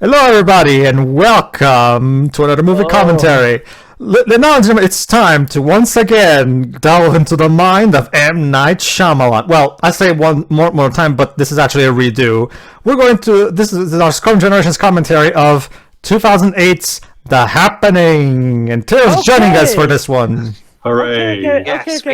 Hello, everybody, and welcome to another movie commentary. Now it's time to once again delve into the mind of M.Night Shyamalan. Well, I say one more time, but this is actually a redo. This is our SCWRM Generations commentary of 2008's The Happening, and Tira's joining us for this one. Hooray! Yes,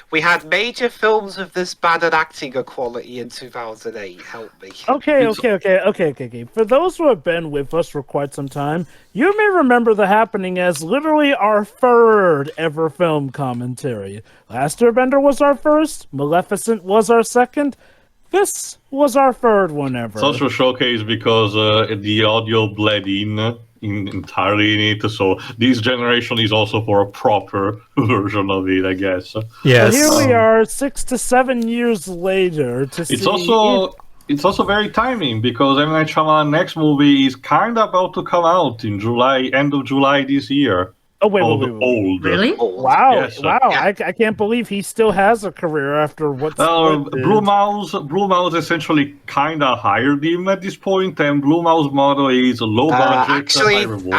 we had major films of this bad at acting quality in 2008. Help me. Okay. For those who have been with us for quite some time, you may remember The Happening as literally our third ever film commentary. Last Airbender was our first, Maleficent was our second, this was our third one ever. It's also a showcase because the audio bled in entirely in it, so this generation is also for a proper version of it, I guess. Yes. So here we are 6 to 7 years later to it's also very timing because M. Night Shyamalan next movie is kind of about to come out in July, end of July this year. Oh, wait. Old. Really? Wow, Yes, wow. yeah. I can't believe he still has a career after what's Blue Mouse essentially kind of hired him at this point, and Blue Mouse motto is low budget, high reward.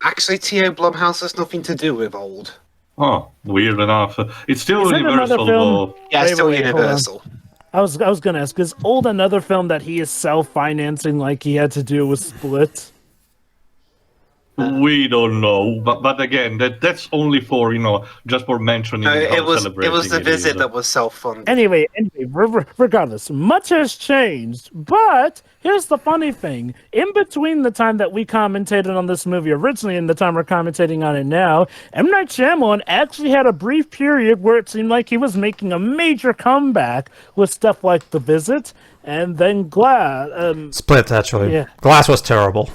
Actually, T.O. Blumhouse has nothing to do with old. Oh, weird enough. It's still Is it Universal, another film? though. Yeah, Wait, still hold on. Universal. I was gonna ask, is Old another film that he is self-financing like he had to do with Split? We don't know, but again, that's only for just for mentioning. No, how it was celebrating the it visit is. that was self-funded. Anyway, regardless, much has changed, but here's the funny thing. In between the time that we commentated on this movie originally and the time we're commentating on it now, M. Night Shyamalan actually had a brief period where it seemed like he was making a major comeback with stuff like The Visit and then Glass. Split, actually. Yeah. Glass was terrible.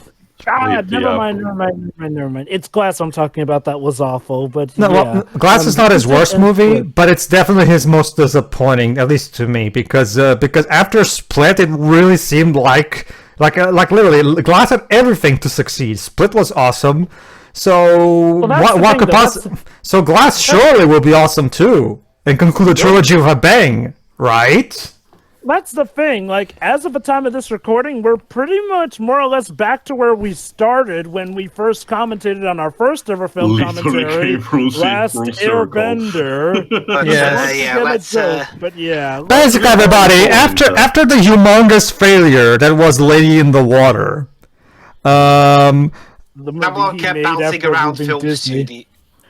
Never mind. It's Glass I'm talking about. That was awful, but No, yeah. well, Glass is not his worst and movie, Split. but it's definitely his most disappointing, at least to me, because after Split, it really seemed like literally Glass had everything to succeed. Split was awesome, so what could possibly? So Glass surely will be awesome too, and conclude a trilogy with a bang, right? That's the thing. Like, as of the time of this recording, we're pretty much more or less back to where we started when we first commentated on our first ever film Literally commentary, came full Last circle. Airbender. But yeah. Basically, everybody, after the humongous failure that was Lady in the Water, The movie Shyamalan he kept made bouncing after around leaving film Disney. studio.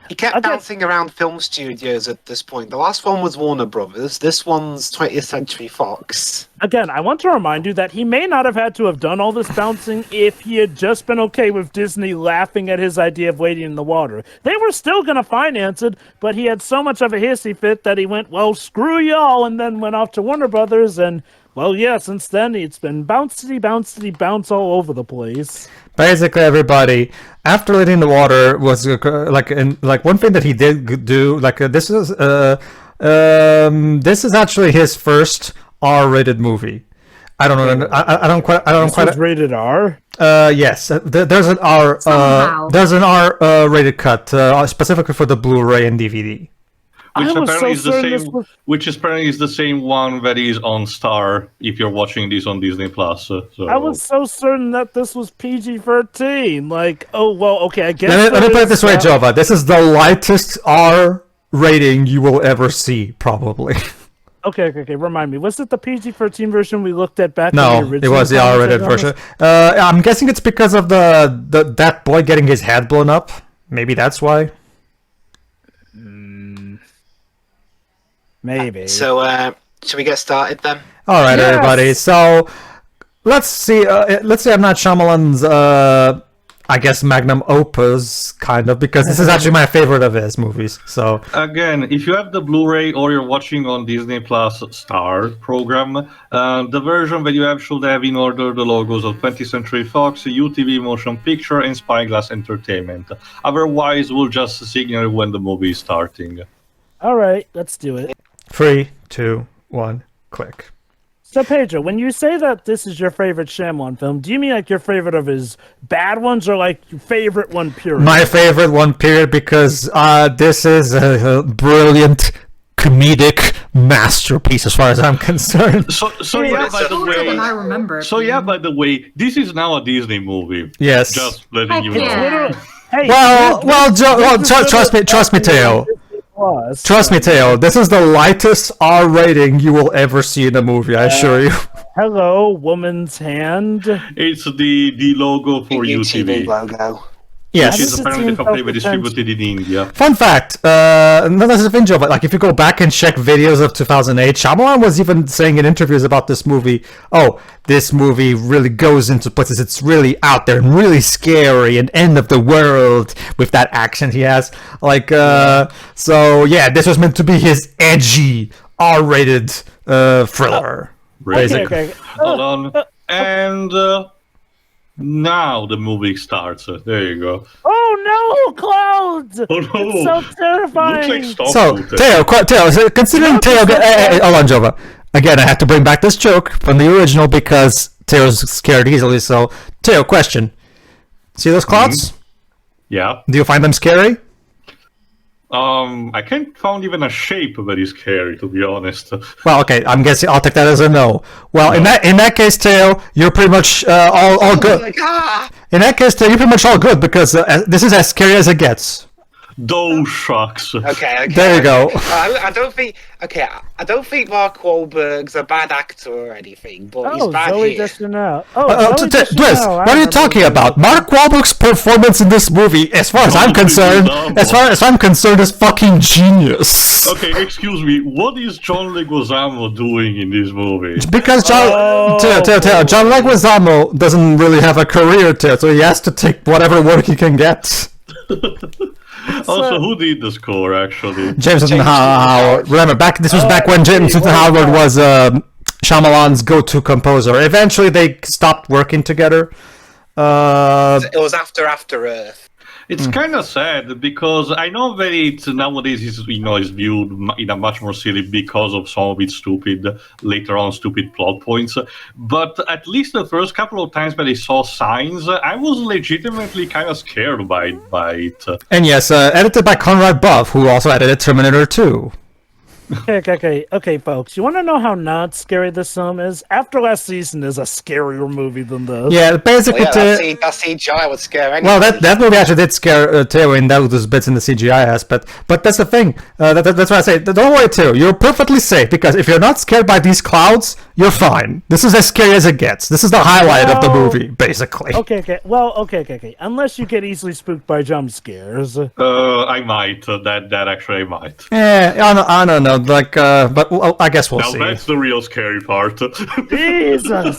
He kept bouncing around film studios at this point. The last one was Warner Brothers. This one's 20th Century Fox. Again, I want to remind you that he may not have had to have done all this bouncing if he had just been okay with Disney laughing at his idea of Lady in the Water. They were still going to finance it, but he had so much of a hissy fit that he went, well, screw y'all, and then went off to Warner Brothers, and, well, yeah, since then it's been bounce all over the place. basically everybody, after Lady in the Water was one thing that he did do. This is actually his first R-rated movie. I don't know. I don't quite. This was rated R. Yes, there's an R. There's an R-rated cut specifically for the Blu-ray and DVD. Which apparently is the same one that is on Star if you're watching this on Disney Plus. So. I was so certain that this was PG-13. Like, oh well, okay, I guess. Let me put it this way, Jova. This is the lightest R rating you will ever see, probably. Okay. Remind me, was it the PG-13 version we looked at back? No, in the it was the R-rated version. I'm guessing it's because of that boy getting his head blown up. Maybe that's why. Maybe. So, should we get started then? All right, Yes! everybody. So let's see. Let's say I'm not Shyamalan's. I guess magnum opus, kind of, because this is actually my favorite of his movies. So again, if you have the Blu-ray or you're watching on Disney Plus Star program, the version that you have should have in order the logos of 20th Century Fox, UTV Motion Picture, and Spyglass Entertainment. Otherwise, we'll just signal when the movie is starting. All right, let's do it. 3, 2, 1, click. So, Pedro, when you say that this is your favorite Shyamalan film, do you mean like your favorite of his bad ones or like your favorite one period? My favorite one period, because this is a brilliant comedic masterpiece as far as I'm concerned. So yeah, by the older than I way, remember. so yeah, by the way, this is now a Disney movie. Yes. Just letting you Heck know. yeah. Literally- Hey, Trust me, Teo. Plus. Trust me, Teo. This is the lightest R rating you will ever see in a movie. I assure you. Hello, woman's hand. It's the logo for UTV UTV, logo. Yes. which is Does it apparently seem completely self-defense? distributed in India. Fun fact, not as a fin joke, but like if you go back and check videos of 2008, Shyamalan was even saying in interviews about this movie, oh, this movie really goes into places, it's really out there and really scary and end of the world with that accent he has. Like, so yeah, this was meant to be his edgy, R-rated thriller. Really? Basically. Okay. Hold on. And now the movie starts. There you go. Oh no, clouds! Oh no! It's so terrifying. Looks like stop So, footage. Teo, so considering Teo... hold on, Jova. Again, I have to bring back this joke from the original because Teo's scared easily, so... Teo, question. See those clouds? Yeah. Do you find them scary? I can't find even a shape very scary, to be honest. Well, okay, I'm guessing I'll take that as a no. Well, in that case, Teo, you're pretty much all good. Like, ah! In that case, Teo, you're pretty much all good because this is as scary as it gets. Those shucks. Okay. There you go. I don't think. Okay, I don't think Mark Wahlberg's a bad actor or anything, but he's Oh, bad Zoe here. Deschanel. Bliss, Deschanel, what are you talking about? Mark Wahlberg's performance in this movie, as far as I'm concerned, is fucking genius. Okay, excuse me. What is John Leguizamo doing in this movie? Because John Leguizamo doesn't really have a career, Teo, so he has to take whatever work he can get. Also, who did the score, actually? James Newton Howard. Remember, this was back when James Newton Howard was Shyamalan's go-to composer. Eventually, they stopped working together. It was after Earth. It's kind of sad because I know that it's nowadays is viewed in a much more silly because of some of its stupid plot points. But at least the first couple of times that I saw Signs, I was legitimately kind of scared by it. And yes, edited by Conrad Buff, who also edited Terminator 2. Okay, folks. You want to know how not scary this film is? After Last Season is a scarier movie than this. Yeah, basically. That CGI would scare anyone. Well, that movie actually did scare Teo in those bits in the CGI aspect. But that's the thing. That's why I say, don't worry, Teo. You're perfectly safe because if you're not scared by these clouds, you're fine. This is as scary as it gets. This is the highlight of the movie, basically. Okay. Well, okay. Unless you get easily spooked by jump scares. I might. That actually I might. Yeah, I don't know. Like, but I guess we'll Now see. that's the real scary part. Jesus.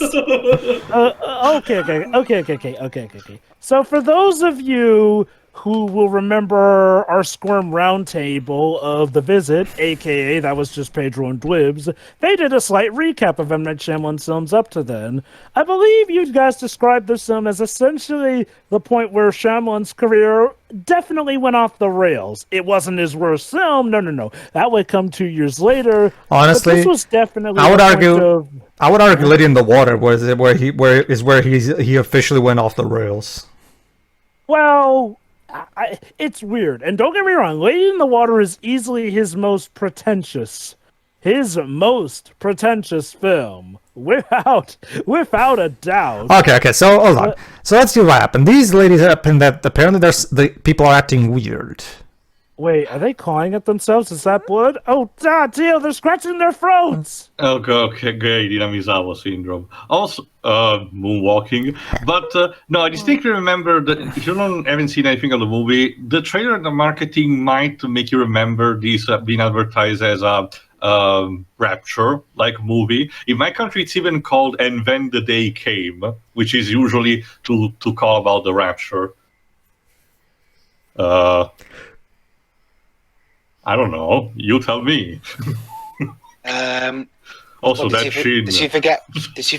Okay. So for those of you who will remember our Squirm Roundtable of The Visit, aka that was just Pedro and Dwibs, they did a slight recap of M. Night Shyamalan's films up to then. I believe you guys described this film as essentially the point where Shyamalan's career definitely went off the rails. It wasn't his worst film, no. That would come 2 years later. Honestly, but this was definitely I would the point argue. of- I would argue Lady in the Water was where he officially went off the rails. Well, it's weird. And don't get me wrong, Lady in the Water is easily his most pretentious film. Without a doubt. Okay. So hold on. So let's see what happened. These ladies happened that apparently the people are acting weird. Wait, are they clawing at themselves? Is that blood? Oh, Teo, they're scratching their throats! Okay, great, Dinamizawa syndrome. Also, moonwalking. But, no, I distinctly remember that if you haven't seen anything of the movie, the trailer and the marketing might make you remember this being advertised as a rapture-like movie. In my country, it's even called And Then the Day Came, which is usually to call about the rapture. I don't know. You tell me. Also, Well, that sheen. Did she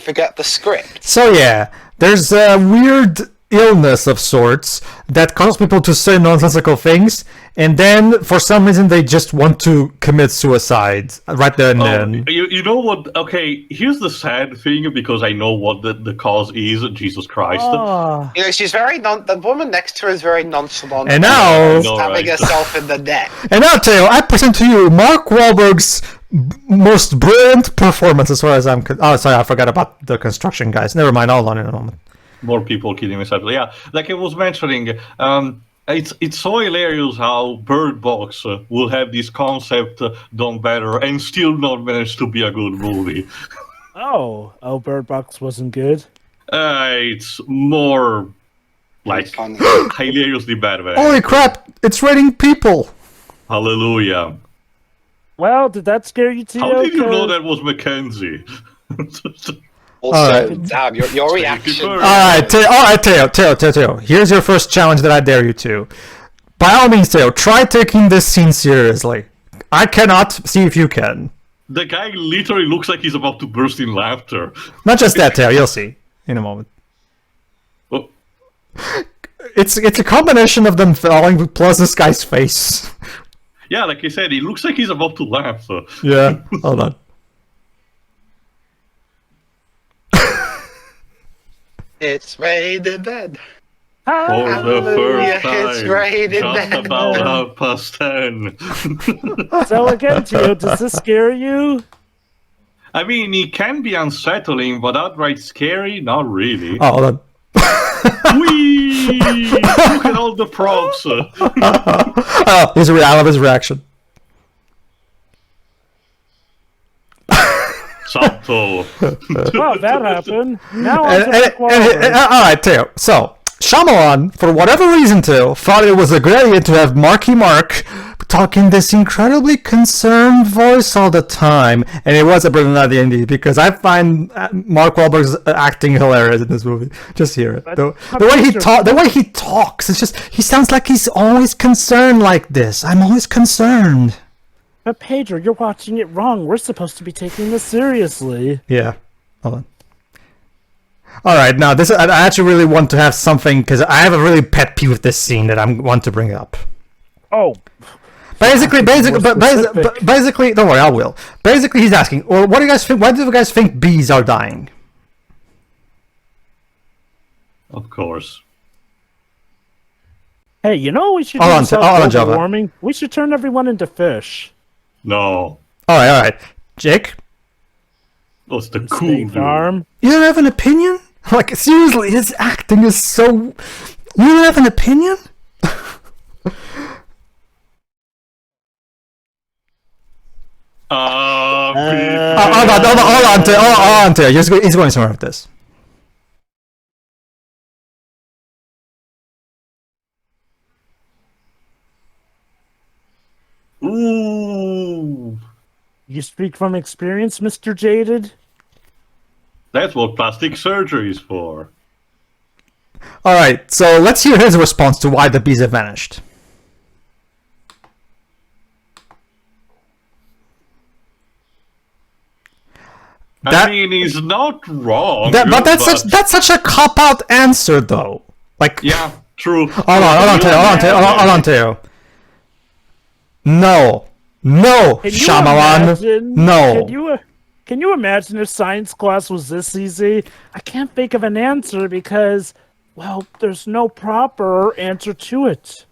forget the script? So yeah, there's a weird illness of sorts that causes people to say nonsensical things, and then for some reason they just want to commit suicide right there and then. You know what? Okay, here's the sad thing because I know what the cause is. Jesus Christ. Oh, You know, she's the woman next to her is very nonchalant. And now- stabbing herself in the neck. And now, Teo, I present to you Mark Wahlberg's most brilliant performance as far as I'm. Oh, sorry, I forgot about the construction guys. Never mind. Hold on in a moment. More people killing themselves. Yeah, like I was mentioning, it's so hilarious how Bird Box will have this concept done better and still not manage to be a good movie. Oh, Bird Box wasn't good. It's more like hilariously bad. Holy crap! It's raining people. Hallelujah. Well, did that scare you too? How did you know that was Mackenzie? Also, Dab, your reaction. All right, Teo. Here's your first challenge that I dare you to. By all means, Teo, try taking this scene seriously. I cannot. See if you can. The guy literally looks like he's about to burst in laughter. Not just that, Teo. You'll see in a moment. Oh. It's a combination of them falling plus this guy's face. Yeah, like I said, he looks like he's about to laugh. Yeah, hold on. It's raining bed. For the first time, It's raining just bed. about 10:30. So again, Teo, does this scare you? I mean, it can be unsettling, but outright scary, not really. Oh, hold on. Whee! Look at all the props. Oh, I love his reaction. Subtle. Well, that happened. Now on to And, Mark Wahlberg. all right, Teo. So, Shyamalan, for whatever reason, Teo, thought it was a great idea to have Marky Mark talking this incredibly concerned voice all the time, and it was a brilliant idea indeed, because I find Mark Wahlberg's acting hilarious in this movie. Just hear it. The way he talks, it's just, he sounds like he's always concerned like this. I'm always concerned. But Pedro, you're watching it wrong. We're supposed to be taking this seriously. Yeah. Hold on. All right, now this I actually really want to have something, because I have a really pet peeve with this scene that I want to bring up. Oh. Basically, don't worry, I will. Basically, he's asking, well, what do you guys think? Why do you guys think bees are dying? Of course. Hey, you know what we should Hold on, do Java. global warming? We should turn everyone into fish. No. All right. Jake? That's the cool Snake dude. farm. You don't have an opinion? Like, seriously, his acting is so... You don't have an opinion? Hold on, Teo. He's going somewhere with this. Ooh. You speak from experience, Mr. Jaded? That's what plastic surgery is for. All right, so let's hear his response to why the bees have vanished. I mean, he's not wrong. But that's such a cop-out answer, though. Like, Yeah, true. hold on, Teo. No, Can you Shyamalan, imagine- no. Can you imagine if science class was this easy? I can't think of an answer because, well, there's no proper answer to it.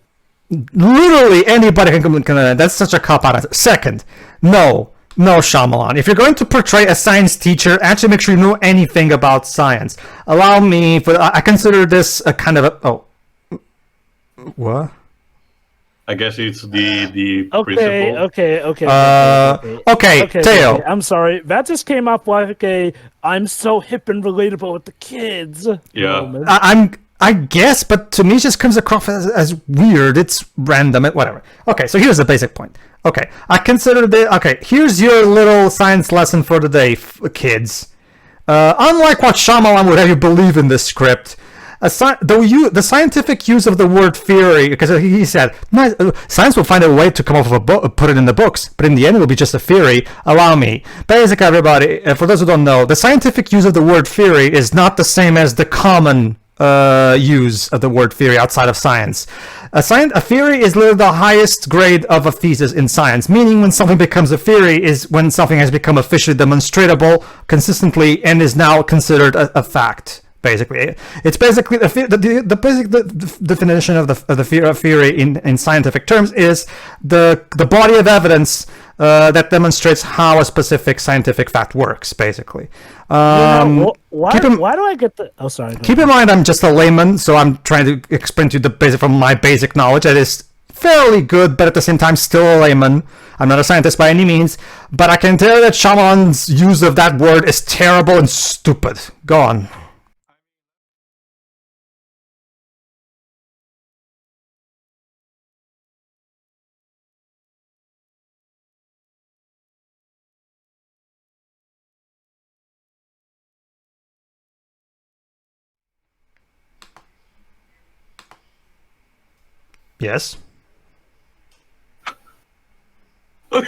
Literally anybody can. That's such a cop-out answer. Second, no, Shyamalan. If you're going to portray a science teacher, actually make sure you know anything about science. Allow me, I consider this a kind of what? I guess it's the Okay, principle. Okay, Teo. okay. I'm sorry. That just came up like I'm so hip and relatable with the kids. Yeah. moment. I guess, but to me it just comes across as weird. It's random, whatever. Okay, so here's the basic point. Okay, I consider here's your little science lesson for the day, kids. Unlike what Shyamalan would have you believe in this script, the scientific use of the word theory, because he said science will find a way to come up with a book, put it in the books, but in the end it will be just a theory. Allow me. Basically, everybody, for those who don't know, the scientific use of the word theory is not the same as the common use of the word theory outside of science. A theory is literally the highest grade of a thesis in science, meaning when something becomes a theory is when something has become officially demonstratable consistently and is now considered a fact. Basically, it's basically the basic definition of the theory in scientific terms is the body of evidence that demonstrates how a specific scientific fact works, basically. Why do I get the... Oh, sorry. Keep in mind, I'm just a layman, so I'm trying to explain to you the basic from my basic knowledge. That is fairly good, but at the same time, still a layman. I'm not a scientist by any means, but I can tell you that Shyamalan's use of that word is terrible and stupid. Go on. Yes. well,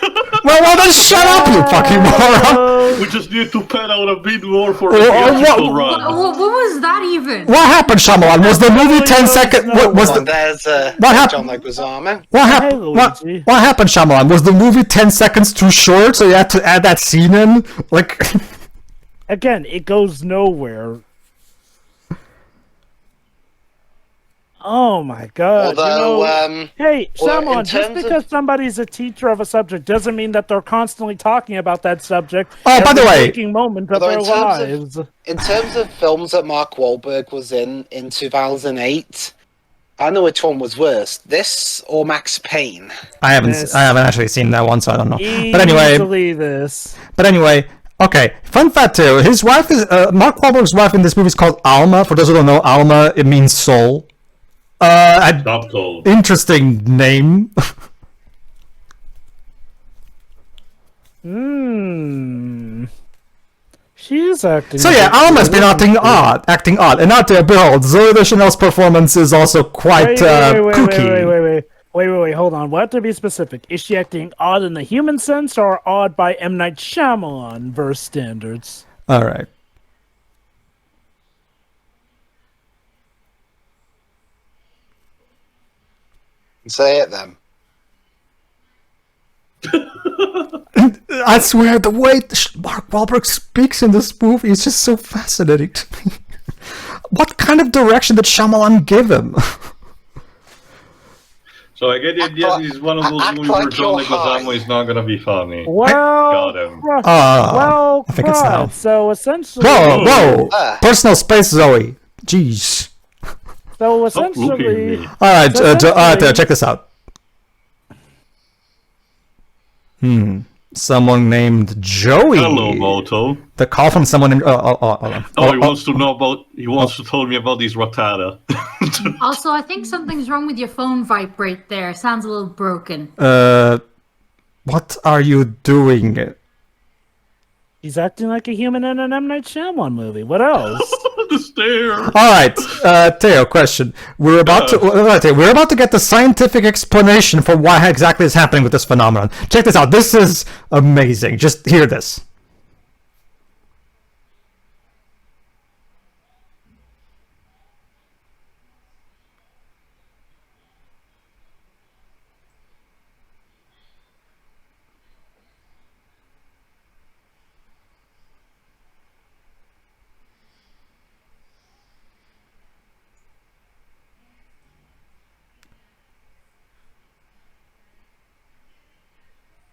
then shut up, you fucking moron! We just need to pen out a bid more for the theatrical run. What was that even? What happened, Shyamalan? Was the movie 10 seconds? There's what happened? John Leguizamo. What happened? What happened, Shyamalan? Was the movie 10 seconds too short, so you had to add that scene in? Like, Again, it goes nowhere. Oh my god. Although, hey, well, Shyamalan, just because somebody's a teacher of a subject doesn't mean that they're constantly talking about that subject. Oh, by the way, waking moment of their lives. In terms of films that Mark Wahlberg was in 2008, I know which one was worse. This or Max Payne? I haven't actually seen that one, so I don't know. But anyway, this. But anyway, okay. Fun fact too: his wife is Mark Wahlberg's wife in this movie is called Alma. For those who don't know, Alma it means soul. Interesting name. She is acting. So yeah, Alma's been acting odd, and out there, behold, Zoe Deschanel's performance is also quite kooky. Wait, hold on. We'll have to be specific. Is she acting odd in the human sense or odd by M. Night Shyamalan verse standards? All right. Say it then. I swear, the way Mark Wahlberg speaks in this movie is just so fascinating to me. What kind of direction did Shyamalan give him? So I get the idea this is one of those movies where John Leguizamo is not gonna be funny. Well, Got him. well, I think it's now. So essentially, Whoa! Personal space, Zoe. Jeez. So Stop looking at essentially, me. All right, check this out. Someone named Joey. Hello, Moto. The call from someone named. Hold on. He wants to know about. He wants to tell me about these Rattata. Also, I think something's wrong with your phone vibrate there. Sounds a little broken. What are you doing? he's acting like a human in an M. Night Shyamalan movie. What else? The stare. All right, Theo. Question: we're about to get the scientific explanation for what exactly is happening with this phenomenon. Check this out. This is amazing. Just hear this.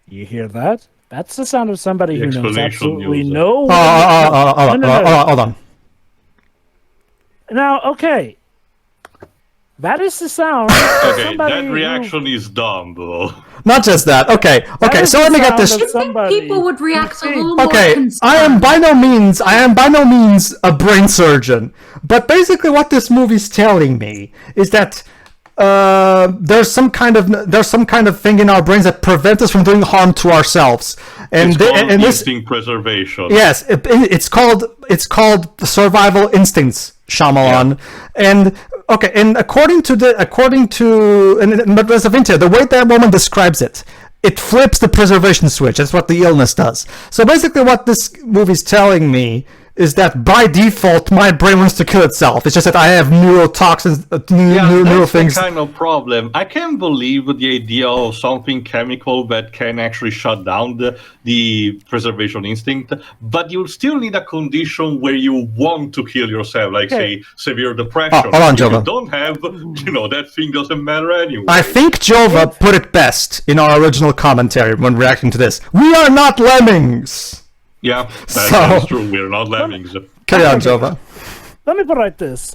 You hear that? That's the sound of somebody The who knows explanation absolutely user. no. Hold on. Now, okay. That is the sound. Of Okay, somebody that who- reaction is dumb, though. Not just that. Okay. is So the let me get sound this. of somebody. People would react a little more Okay, concerned. I am by no means a brain surgeon, but basically what this movie's telling me is that there's some kind of thing in our brains that prevent us from doing harm to ourselves, and It's called this instinct preservation. yes, it's called survival instincts, Shyamalan, and okay, and according to but there's a Vinta, the way that woman describes it. It flips the preservation switch. That's what the illness does. So basically what this movie's telling me is that by default my brain wants to kill itself. It's just that I have neurotoxins, neural that's things. the kind of problem. I can't believe the idea of something chemical that can actually shut down the preservation instinct, but you still need a condition where you want to kill yourself, like say severe depression. Oh, hold on, if you Jova. don't have, that thing doesn't matter anyway. I think Jova put it best in our original commentary when reacting to this. We are not lemmings! Yeah, that's true. We're not lemmings. Carry on, Jova. Let me put it like this.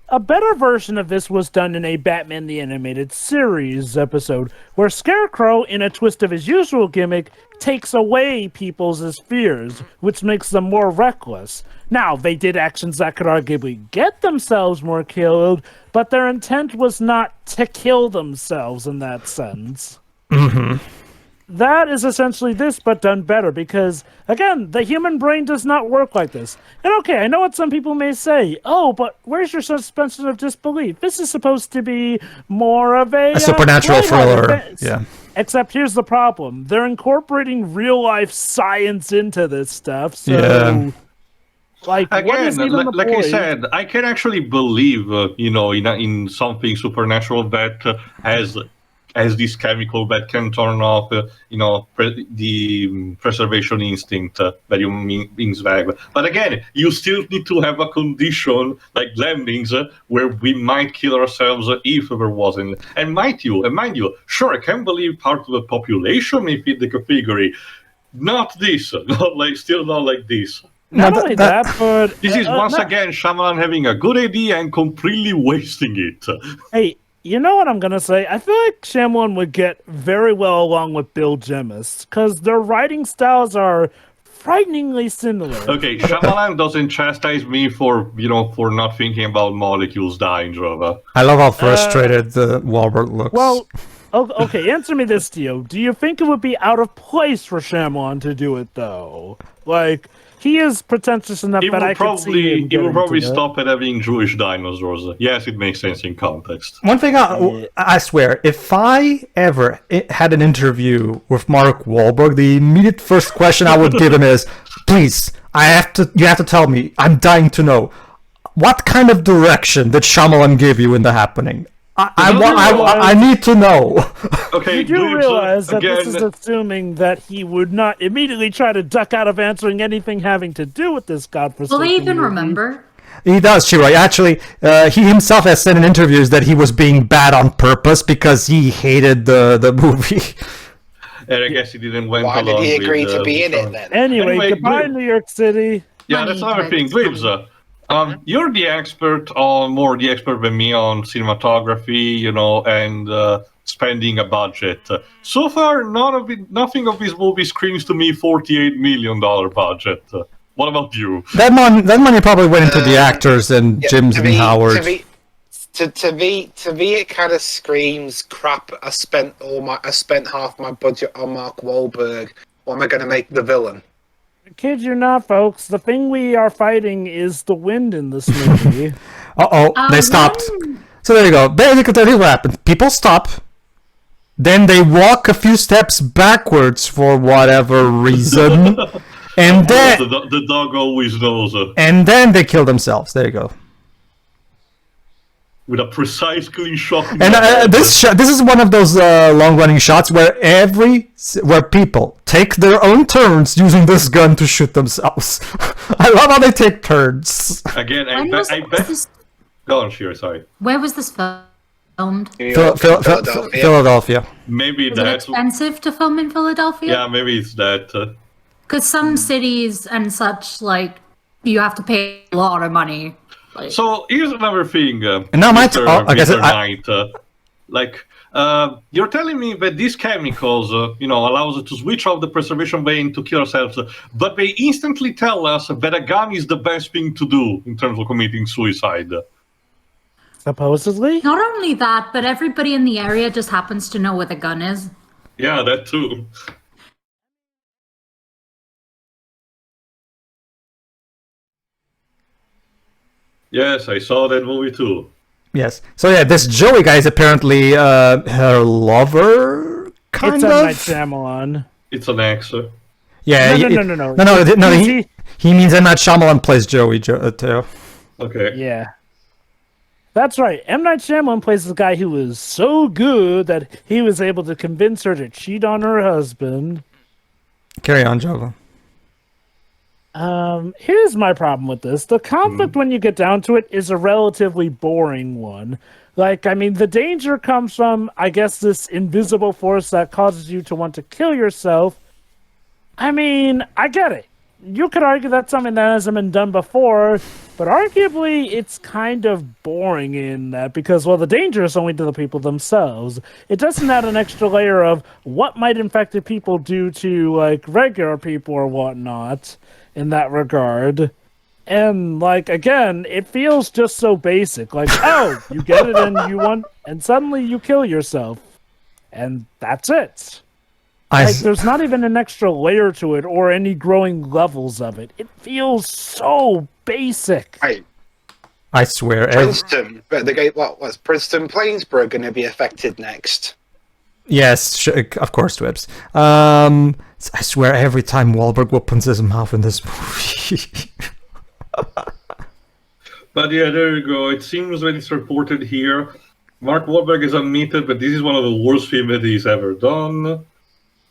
A better version of this was done in a Batman the Animated Series episode, where Scarecrow, in a twist of his usual gimmick, takes away people's fears, which makes them more reckless. Now, they did actions that could arguably get themselves more killed, but their intent was not to kill themselves in that sense. Mm-hmm. That is essentially this, but done better, because, again, the human brain does not work like this. And okay, I know what some people may say. Oh, but where's your suspension of disbelief? This is supposed to be more of a supernatural thriller. defense. Yeah. Except here's the problem. They're incorporating real-life science into this stuff, so... Yeah. Like, what Again, is even the like I point? said, I can actually believe, in something supernatural that has this chemical that can turn off, the preservation instinct that you means vague. But again, you still need to have a condition like lemmings where we might kill ourselves if there wasn't. And mind you, sure, I can believe part of the population may fit the category. Not this, not like this. Not only that, but... This is once again Shyamalan having a good idea and completely wasting it. Hey, you know what I'm going to say? I feel like Shyamalan would get very well along with Bill Jemas, because their writing styles are frighteningly similar. Okay, Shyamalan doesn't chastise me for not thinking about molecules dying, Jova. I love how frustrated Wahlberg looks. Well, okay, answer me this, Dio. Do you think it would be out of place for Shyamalan to do it, though? Like... He is pretentious enough that I can see him He will probably into stop at having Jewish dinosaurs. Yes, it makes sense in context. One thing I swear, if I ever had an interview with Mark Wahlberg, the immediate first question I would give him is, please, you have to tell me, I'm dying to know, what kind of direction did Shyamalan give you in The Happening? I need to know. Okay, you do realize that this is assuming that he would not immediately try to duck out of answering anything having to do with this godforsaken Will they even movie. remember? He does, Shiro. Actually, he himself has said in interviews that he was being bad on purpose because he hated the movie. And I guess he didn't went Why along did he agree with, to be in it then? Anyway, goodbye, Glib. New York City. Yeah, Funny, that's another but thing. it's funny. Glibs, you're the expert more the expert than me on cinematography, and spending a budget. So far, nothing of this movie screams to me $48 million budget. What about you? That money probably went into the actors and Jims and Howard. To me, it kind of screams crap. I spent half my budget on Mark Wahlberg. What am I going to make the villain? Kid you not, folks. The thing we are fighting is the wind in this movie. They stopped. So there you go. Basically, that's what happened. People stop. Then they walk a few steps backwards for whatever reason. And then... The dog always knows. And then they kill themselves. There you go. With a precise, clean shot. And this is one of those long-running shots where people take their own turns using this gun to shoot themselves. I love how they take turns. Again, I bet. Go on, Shiro, sorry. Where was this filmed? Philadelphia. Maybe Is it that's... expensive to film in Philadelphia? Yeah, maybe it's that. Because some cities and such, you have to pay a lot of money. So here's another thing. And now Knight, you're telling me that these chemicals, allows us to switch off the preservation vein to kill ourselves, but they instantly tell us that a gun is the best thing to do in terms of committing suicide. Supposedly? Not only that, but everybody in the area just happens to know what a gun is. Yeah, that too. Yes, I saw that movie too. Yes. So yeah, this Joey guy is apparently her lover, kind it's of. M. Night Shyamalan. It's an actor. Yeah. No. He means M. Night Shyamalan plays Joey, too. Okay. Yeah. That's right. M. Night Shyamalan plays the guy who was so good that he was able to convince her to cheat on her husband. Carry on, Jova. Here's my problem with this. The conflict, when you get down to it, is a relatively boring one. Like, I mean, the danger comes from, I guess, this invisible force that causes you to want to kill yourself. I mean, I get it. You could argue that's something that hasn't been done before, but arguably it's kind of boring in that because, well, the danger is only to the people themselves. It doesn't add an extra layer of what might infected people do to, like, regular people or whatnot in that regard. And, like, again, it feels just so basic. Like, oh, you get it and you want, and suddenly you kill yourself. And that's it. Like, there's not even an extra layer to it or any growing levels of it. It feels so basic. Right. I swear. Princeton, but what was Princeton Plainsboro going to be affected next? Yes, of course, Twibs. I swear every time Wahlberg opens his mouth in this movie. But yeah, there you go. It seems when it's reported here, Mark Wahlberg has admitted that this is one of the worst films that he's ever done.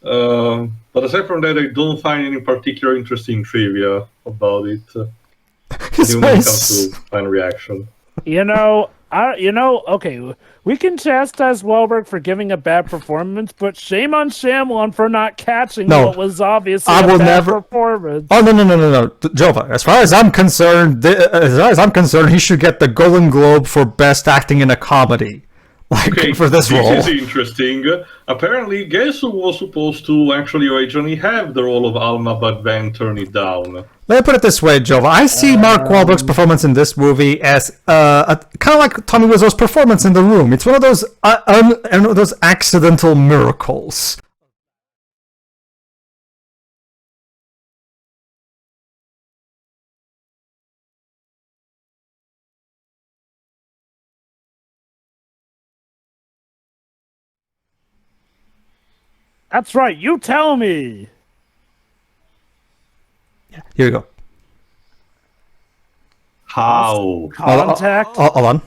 But aside from that, I don't find any particular interesting trivia about it. His when it face. comes to fan reaction. Okay, we can chastise Wahlberg for giving a bad performance, but shame on Shyamalan for not catching what was obviously a bad performance. Oh, no. Jova, as far as I'm concerned, he should get the Golden Globe for Best Acting in a Comedy. Like, for this role. This is interesting. Apparently, guess who was supposed to actually originally have the role of Alma, but then turned it down? Let me put it this way, Jova. I see Mark Wahlberg's performance in this movie as kind of like Tommy Wiseau's performance in The Room. It's one of those accidental miracles. That's right, you tell me! Here you go. How? Contact? Hold on.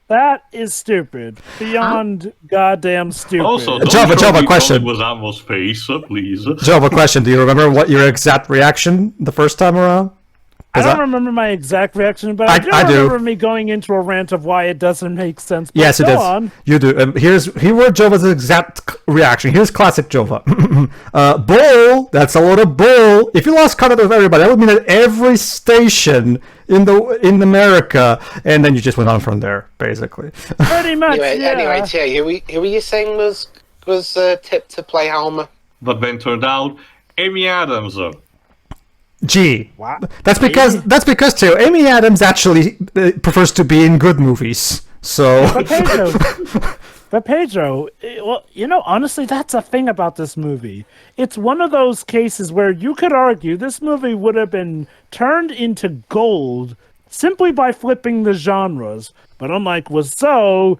That is stupid. Beyond goddamn stupid. Also, Jova, question. It was Alma's face, please. Jova, question. Do you remember what your exact reaction the first time around? I don't remember my exact reaction, but I do remember me going into a rant of why it doesn't make sense. But yes, it does. on. You do. Here were Jova's exact reaction. Here's classic Jova. Bull. That's a lot of bull. If you lost contact with everybody, that would mean at every station in America, and then you just went on from there, basically. Pretty much. Anyway, who were you saying was tipped to play Alma? But then turned out Amy Adams. Gee, What? that's because too. Amy Adams actually prefers to be in good movies. So, but Pedro, well, honestly, that's a thing about this movie. It's one of those cases where you could argue this movie would have been turned into gold simply by flipping the genres. But unlike Wiseau,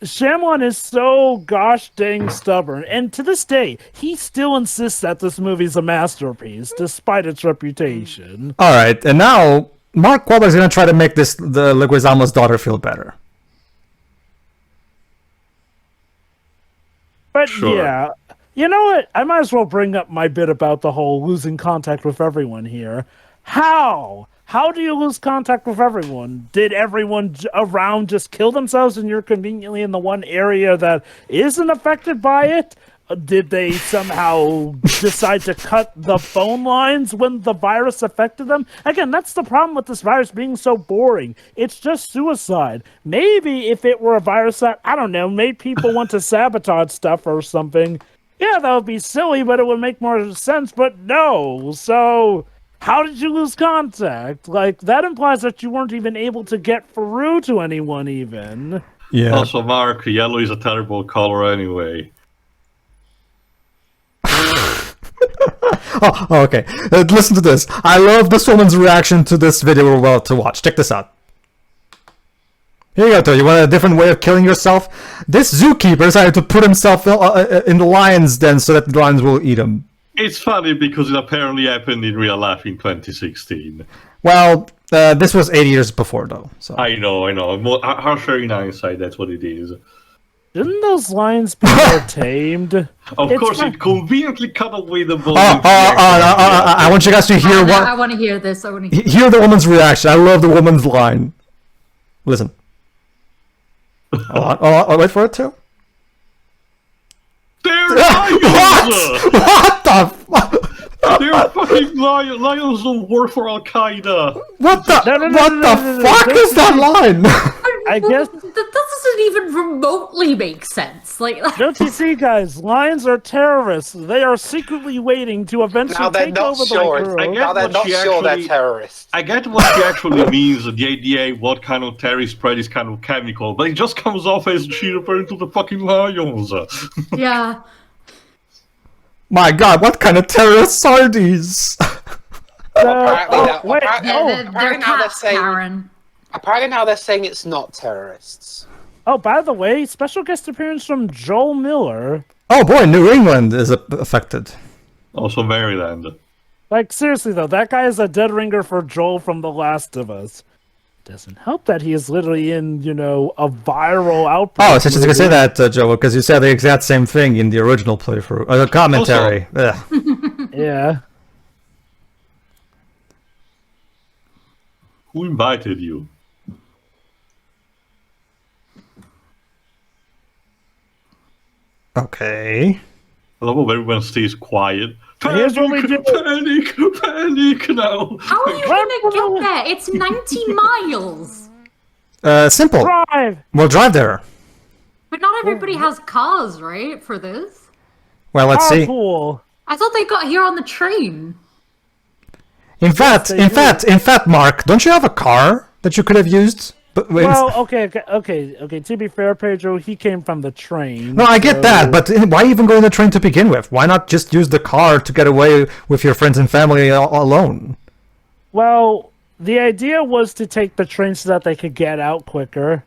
Shyamalan is so gosh dang stubborn, and to this day, he still insists that this movie's a masterpiece, despite its reputation. all right, and now Mark Wahlberg's gonna try to make the Leguizamo's daughter feel better. But Sure. yeah, you know what? I might as well bring up my bit about the whole losing contact with everyone here. How? How do you lose contact with everyone? Did everyone around just kill themselves and you're conveniently in the one area that isn't affected by it? Did they somehow decide to cut the phone lines when the virus affected them? Again, that's the problem with this virus being so boring. It's just suicide. Maybe if it were a virus that, I don't know, made people want to sabotage stuff or something, yeah, that would be silly, but it would make more sense. But no, so how did you lose contact? Like, that implies that you weren't even able to get through to anyone even. Yeah. Also, Mark, yellow is a terrible color anyway. Oh, okay. Listen to this. I love this woman's reaction to this video we're about to watch. Check this out. Here you go, Tony. You want a different way of killing yourself? This zookeeper decided to put himself in the lion's den so that the lions will eat him. It's funny because it apparently happened in real life in 2016. Well, this was 80 years before, though. So I know. Harsher in hindsight, that's what it is. Didn't those lions be more tamed? Of course, not- it conveniently cut away the bone. I want you guys to hear I what. want to hear this. I want to hear. Hear the woman's reaction. I love the woman's line. Listen. Oh, wait for it too. They're lions! What the fuck? They're fucking lions! Lions don't work for Al Qaeda! What the? No, What the fuck is that line? I guess- that doesn't even remotely make sense. Like, Don't you see, guys? Lions are terrorists. They are secretly waiting to eventually Now they're take not over sure. the world. Now they're what not she sure they're actually- terrorists. I get what she actually means, the idea what kind of terrorist spread is kind of chemical, but it just comes off as she referring to the fucking lions. yeah. My God, what kind of terrorists are these? Apparently, wait, They're apparently now they're cats, saying. Karen. Apparently now they're saying it's not terrorists. Oh, by the way, special guest appearance from Joel Miller. Oh boy, New England is affected. Also Maryland. Like, seriously, though, that guy is a dead ringer for Joel from The Last of Us. Doesn't help that he is literally in, a viral outbreak. Oh, it's interesting to say that, Joe, because you said the exact same thing in the original playthrough, the commentary. Ugh. Yeah. Who invited you? Okay. I love how everyone stays quiet. Here's what we do. Panic now! How are you gonna get there? It's 90 miles. Simple. Drive! We'll drive there. But not everybody has cars, right? For this. Well, let's see. Carpool. I thought they got here on the train. In fact, Mark, don't you have a car that you could have used? But Well, okay. To be fair, Pedro, he came from the train. no, I get so- that, but why even go on the train to begin with? Why not just use the car to get away with your friends and family alone? Well, the idea was to take the train so that they could get out quicker.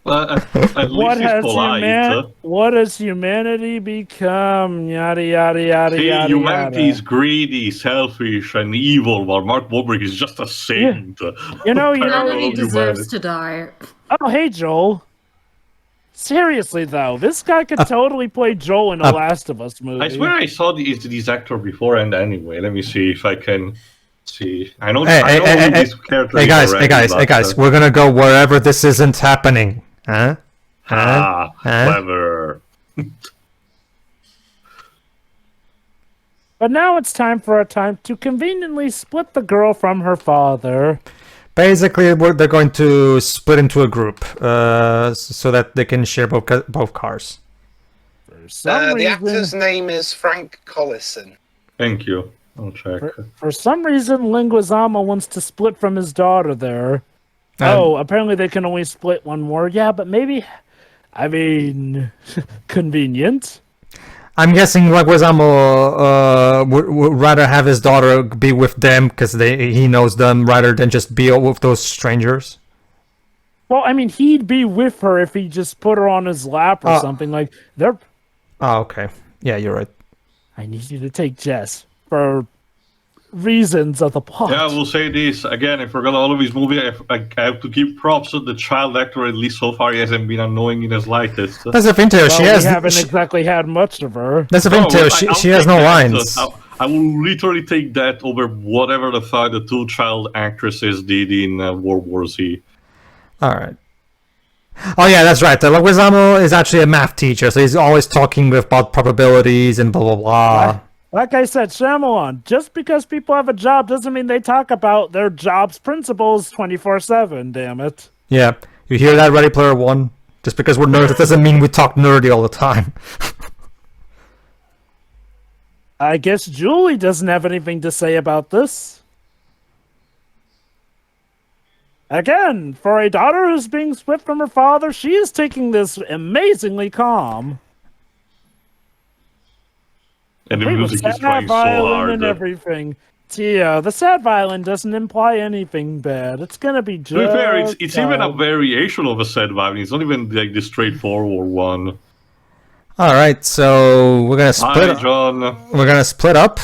Well, at least he's polite. What has humanity become? Yada yada yada See, yada. humanity yada. is greedy, selfish, and evil, while Mark Wahlberg is just a saint. You know, Humanity of deserves humanity. to die. Oh, hey, Joel. Seriously, though, this guy could totally play Joel in The Last of Us movie. I swear I saw this actor before, and anyway, let me see if I can see. I know who this character Hey is guys, already, hey guys, but, we're gonna go wherever this isn't happening. Huh? clever. But now it's time for a time to conveniently split the girl from her father. Basically, they're going to split into a group, so that they can share both cars. For some The reason, actor's name is Frank Collison. Thank you. I'll check. for some reason, Linguizamo wants to split from his daughter there. Apparently they can only split one more. Yeah, but maybe, convenient. I'm guessing Leguizamo would rather have his daughter be with them because he knows them rather than just be with those strangers. Well, he'd be with her if he just put her on his lap or something. Like, they're... Oh, okay. Yeah, you're right. I need you to take Jess for reasons of the plot. Yeah, I will say this again. I forgot all of his movie. I have to give props to the child actor. At least so far, he hasn't been annoying in the slightest. That's the thing, too. We haven't exactly had much of her. That's the thing, too. I'll She has take no that. lines. I will literally take that over whatever the fuck the two child actresses did in World War Z. All right. Oh yeah, that's right. Leguizamo is actually a math teacher, so he's always talking about probabilities and blah blah blah. Like I said, Shyamalan, just because people have a job doesn't mean they talk about their job's principles 24/7, damn it. Yeah, you hear that, Ready Player One? Just because we're nerds, it doesn't mean we talk nerdy all the time. I guess Julie doesn't have anything to say about this. Again, for a daughter who's being split from her father, she is taking this amazingly calm. And the We music was is trying so violin hard. and everything. Tio, the sad violin doesn't imply anything bad. It's gonna be just. To be fair, it's even a fine. variation of a sad vibe. It's not even like the straightforward one. All right, so we're gonna split. Hi, John. We're gonna split up.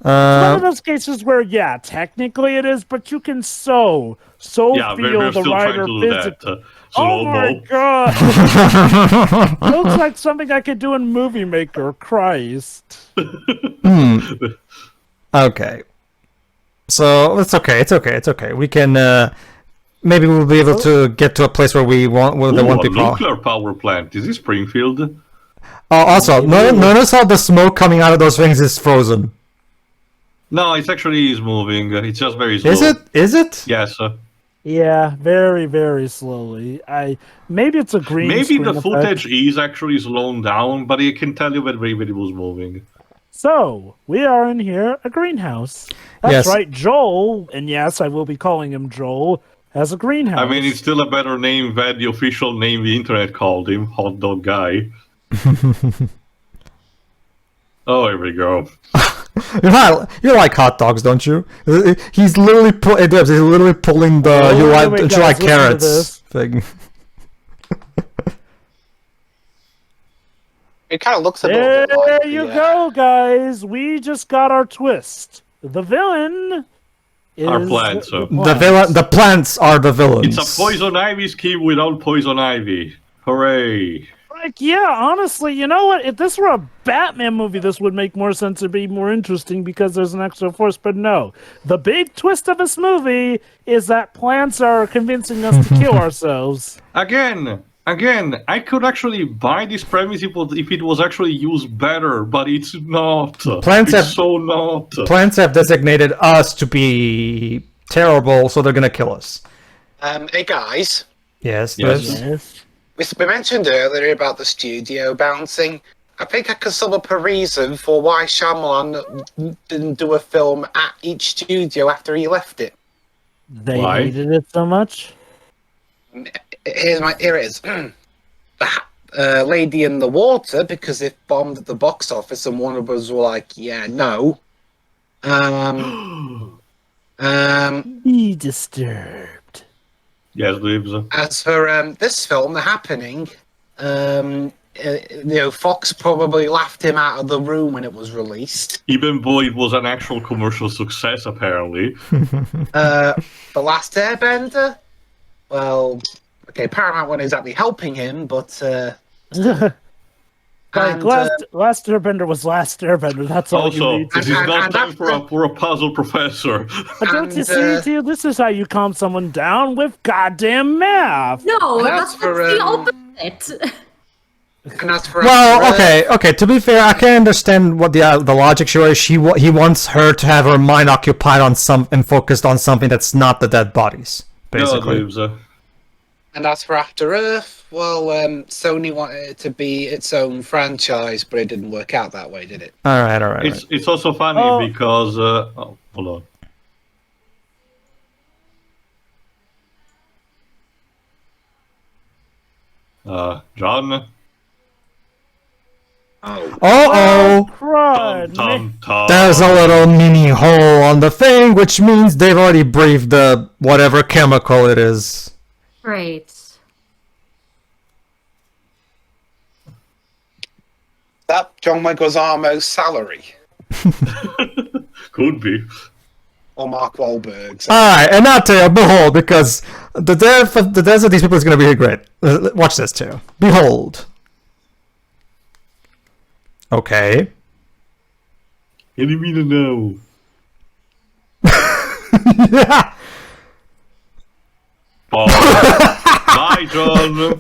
One of those cases where, yeah, technically it is, but you can so Yeah, feel we're the still trying writer to do that. physically. Oh my god! Looks like something I could do in Movie Maker. Christ. Okay. So it's okay. It's okay. It's okay. We can. Maybe we'll be able to get to a place where we want. Where there Ooh, won't a be problems. nuclear power plant. Is this Springfield? Also, notice how the smoke coming out of those things is frozen. No, it's actually is moving. It's just very slow. Is it? Is it? Yes. Yeah, very, very slowly. Maybe it's a green. Maybe screen the effect. footage is actually slowed down, but it can tell you when it was moving. So, we are in here, a greenhouse. That's Yes. right, Joel, and yes, I will be calling him Joel, has a greenhouse. I mean, it's still a better name than the official name the internet called him, Hot Dog Guy. Oh, here we go. You like hot dogs, don't you? He's literally he's literally pulling the Oh, you like wait, you guys, like listen to carrots this. thing. It kind of looks a little bit There like you the, go, guys. We just got our twist. The villain is Our plants, so. The plants are the villains. It's a poison ivy scheme without poison ivy. Hooray. Like, yeah, honestly, you know what? If this were a Batman movie, this would make more sense and be more interesting because there's an extra force, but no. The big twist of this movie is that plants are convincing us to kill ourselves. Again, I could actually buy this premise if it was actually used better, but it's not. Plants it's have- so not. Plants have designated us to be terrible, so they're gonna kill us. Hey guys, Yes. Yes. Yes. we mentioned earlier about the studio bouncing. I think I can sum up a reason for why Shyamalan didn't do a film at each studio after he left it. They Why? hated it so much. Here it is. The Lady in the Water, because it bombed at the box office, and Warner Bros. Were like, yeah, no. Be disturbed. Yes, Libs. As for this film, The Happening, Fox probably laughed him out of the room when it was released. Even though it was an actual commercial success, apparently. The Last Airbender, well, okay, Paramount wasn't exactly helping him, but Like, and, last Airbender was Last Airbender. That's all you Also, need this to is And- not and time after- for a puzzle professor. But don't you and, see, Tio? This is how you calm someone down with goddamn math. No, That's that's for, the opposite. and as for Well, okay. To be fair, I can understand what the logic sure is. He wants her to have her mind occupied on and focused on something that's not the dead bodies, basically. No, Libs. And as for After Earth, well, Sony wanted it to be its own franchise, but it didn't work out that way, did it? All right. It's also funny Oh. because hold on. John. Oh. Uh-oh. Crud. Tom. There's a little mini hole on the thing, which means they've already breathed the whatever chemical it is. Great. That John Leguizamo's salary, Could be. or Mark Wahlberg's. Alright, and now Teo, behold, because the death of these people is going to be great. Watch this, Teo. Behold. Okay. Any me to know. Yeah. Bye, John.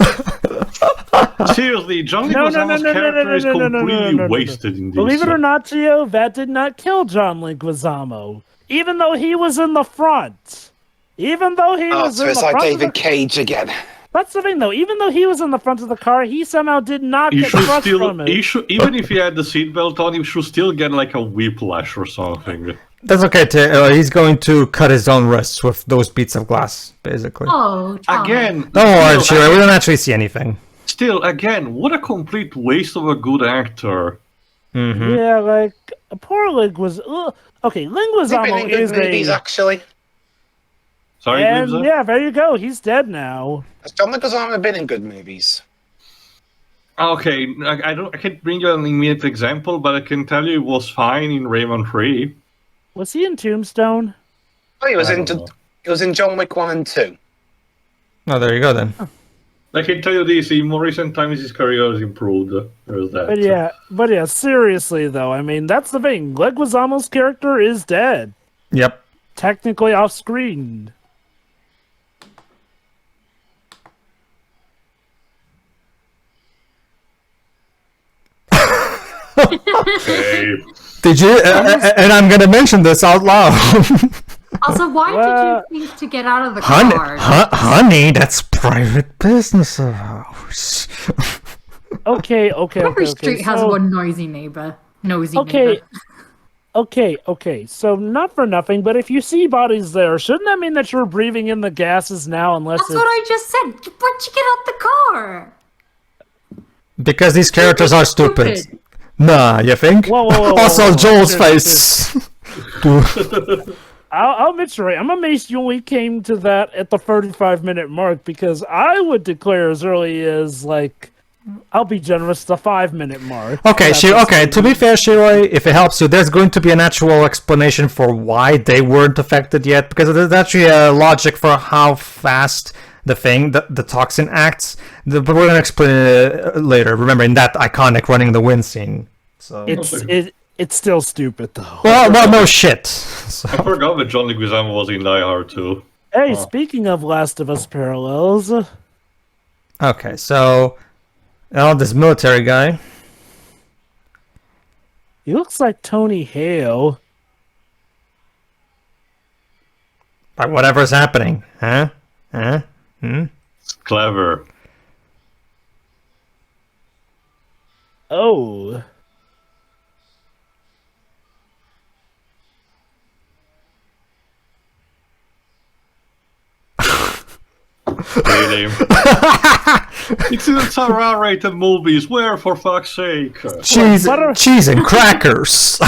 Seriously, John Leguizamo's character is completely wasted in this. Believe it or not, Tio, that did not kill John Leguizamo. Even though he was in the front. Even though he Oh, was so in it's the like front David of the... Cage again. That's the thing, though. Even though he was in the front of the car, he somehow did not He get should crushed still, from it. even if he had the seatbelt on, he should still get like a whiplash or something. That's okay, Teo. He's going to cut his own wrists with those beats of glass, basically. Oh, Tom. Again, Don't worry, still, Shira. We don't actually see anything. Still, again, what a complete waste of a good actor. Yeah, like poor okay, He's been Linguizamo in good is movies, actually. Sorry, and Glibza? yeah, there you go. He's dead now. Has John Leguizamo been in good movies? Okay, I can't bring you an immediate example, but I can tell you it was fine in Rayman 3. Was he in Tombstone? Oh, he was I in. don't know. He was in John Wick 1 and 2. Oh, there you go then. I can tell you this, in more recent times his career has improved. There's that. But yeah, seriously though, I mean that's the thing. Leguizamo's character is dead, Yep. technically off screen. Okay. Did you? And I'm gonna mention this out loud. Also, why Well- did you think to get out of the honey, car? honey, that's private business of ours. Okay. Every street has so- one noisy neighbor. Nosy Okay. neighbor. Okay. So not for nothing, but if you see bodies there, shouldn't that mean that you're breathing in the gases now? Unless That's what I just said. Why'd you get out the car? Because these characters are stupid. Nah, you think? Whoa, Also, whoa. Joel's Dude, face. I'll admit you're right. I'm amazed you only came to that at the 35-minute mark because I would declare as early as like, I'll be generous, the 5-minute mark. Okay, That's to be fair, Shiroi, if it helps you, there's going to be an actual explanation for why they weren't affected yet, because there's actually a logic for how fast the toxin acts. But we're going to explain it later. Remember, in that iconic running the wind scene. So It's still stupid though. well, no shit. So, I forgot that John Leguizamo was in Die Hard too. Hey, speaking of Last of Us parallels, okay, so this military guy. he looks like Tony Hale. Like whatever's happening, huh? Clever. Oh. Really? It's our R-rated movies. Where, for fuck's sake? Cheese and crackers.